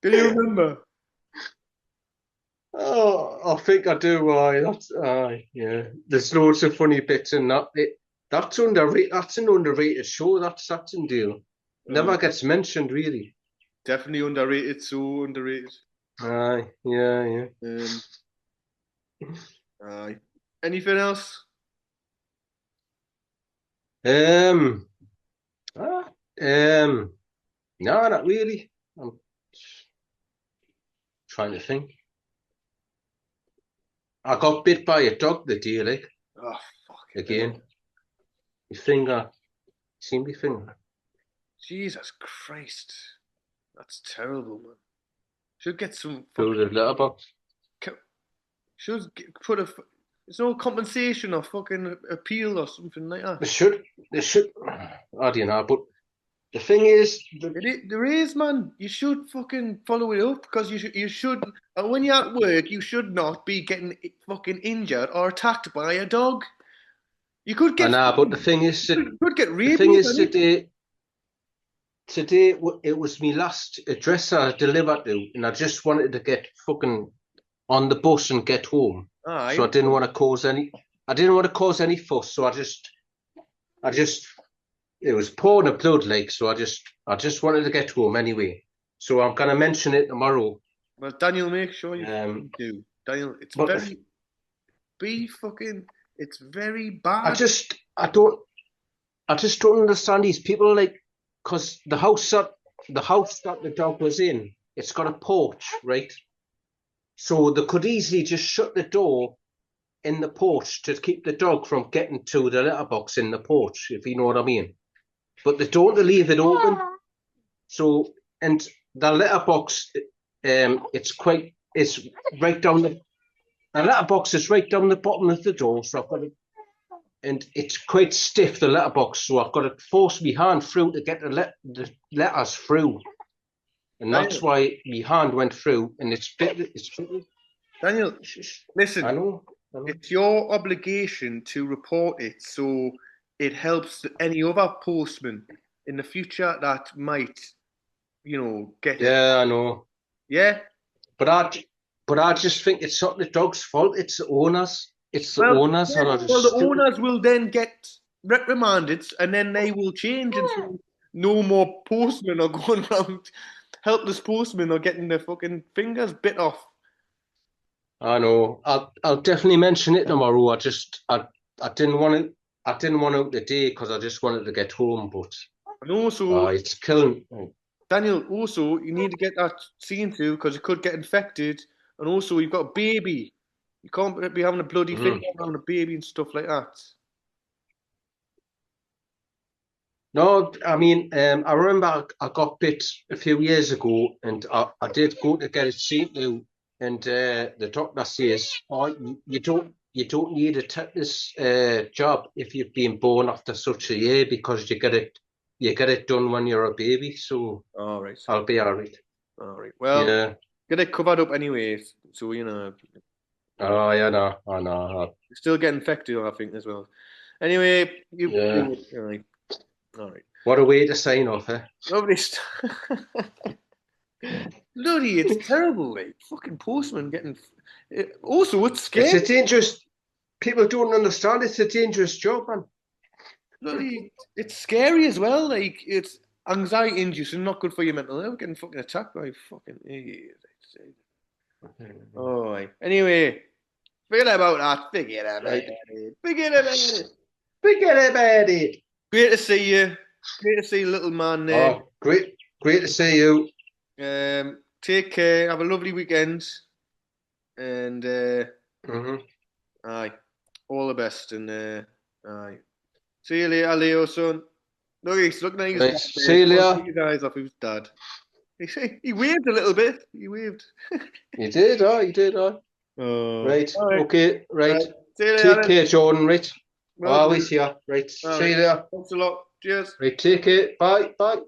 Do you remember? Oh, I think I do. Yeah. There's loads of funny bits in that. That's underrated. That's an underrated show. That's a deal. Uh, Never gets mentioned really. Definitely underrated. So underrated. Aye, yeah. Um, aye. Anything else? Um, ah, no, not really. I'm trying to think. I got bit by a dog the day, like Oh, fucking hell. again. My finger, see my finger. Jesus Christ. That's terrible, man. Should get some Through fucking. the letterbox. Put a. There's no compensation or fucking appeal or something like that. They should. I don't know, but the thing is, There is, man. You should fucking follow it up because you should. When you're at work, you should not be getting fucking injured or attacked by a dog. You could I get know, but you could get the thing rabies. is today it was my last address I delivered to, and I just wanted to get fucking on the bus and get home. So Aye. I didn't want to cause any fuss. So I just, it was pouring of blood, like, so I just wanted to get home anyway. So I'm gonna mention it tomorrow. Well, Daniel, make sure you Um, do. Daniel, it's but very be fucking It's very I bad. just, I don't, I just don't understand these people. Like, because the house that the dog was in, it's got a porch, right? So they could easily just shut the door in the porch to keep the dog from getting to the litter box in the porch, if you know what I mean. But they don't leave it open. So, and the litter box, it's right down the letterbox is right down the bottom of the door, so I've got to, and it's quite stiff, the letterbox, so I've got to force my hand through to get the letters through, and that's Daniel, why my hand went through, and it's. Daniel, I listen. know, I know. It's your obligation to report it so it helps any other postman in the future that might, get it. Yeah, I know, Yeah. but I just think it's not the dog's fault. It's the owners. It's the Well, owners yeah. that are Well, the just stupid. owners will then get reprimanded, and then they will change, and so no more postmen are going around. Helpless postmen are getting their fucking fingers bit off. I know. I'll definitely mention it tomorrow. I didn't want it. I didn't want out today because I just wanted to get home, but And also, it's killing. Daniel, also, you need to get that seen to because you could get infected. And also, you've got a baby. You can't be having a bloody finger Mhm. having a baby and stuff like that. No, I mean, I remember I got bit a few years ago, and I did go to get it seen to, and the doctor says, "Oh, you don't need a tetanus job if you've been born after such a year because you get it done when you're a baby, so All right. I'll be all right." All right. Well, Yeah. get it covered up anyway. So, Oh, yeah, no, I know. you still get infected, I think, as well. Anyway, Yeah. all right. All right. What a way to sign off, eh? Nobody's. Bloody, it's terrible, like fucking postman getting. Also, it's It's scary. a dangerous. People don't understand. It's a dangerous job, man. Bloody, it's scary as well. Like it's anxiety inducing, not good for your mental health. Getting fucking attacked by fucking idiots. Oh, aye. Anyway, forget about that. Forget about Right. it. Forget about it. Forget about it. Great to see you. Great to see you, little man there. Oh, great to see you. Take care. Have a lovely weekend. And Hmm. aye, all the best. And aye, see you later, Leo, son. Look, he's looking at his Right. dad there. See you Come on, later. take his eyes off his dad. He waved a little bit. He waved. You did, oh, you did, oh. Oh, Right. all right. Okay. All Right. right. See you later, Take then. care, Jordan. Right. Will do. Always here. Right. All See right. you later. Thanks a lot. Cheers. Right. Take care. Bye. Bye.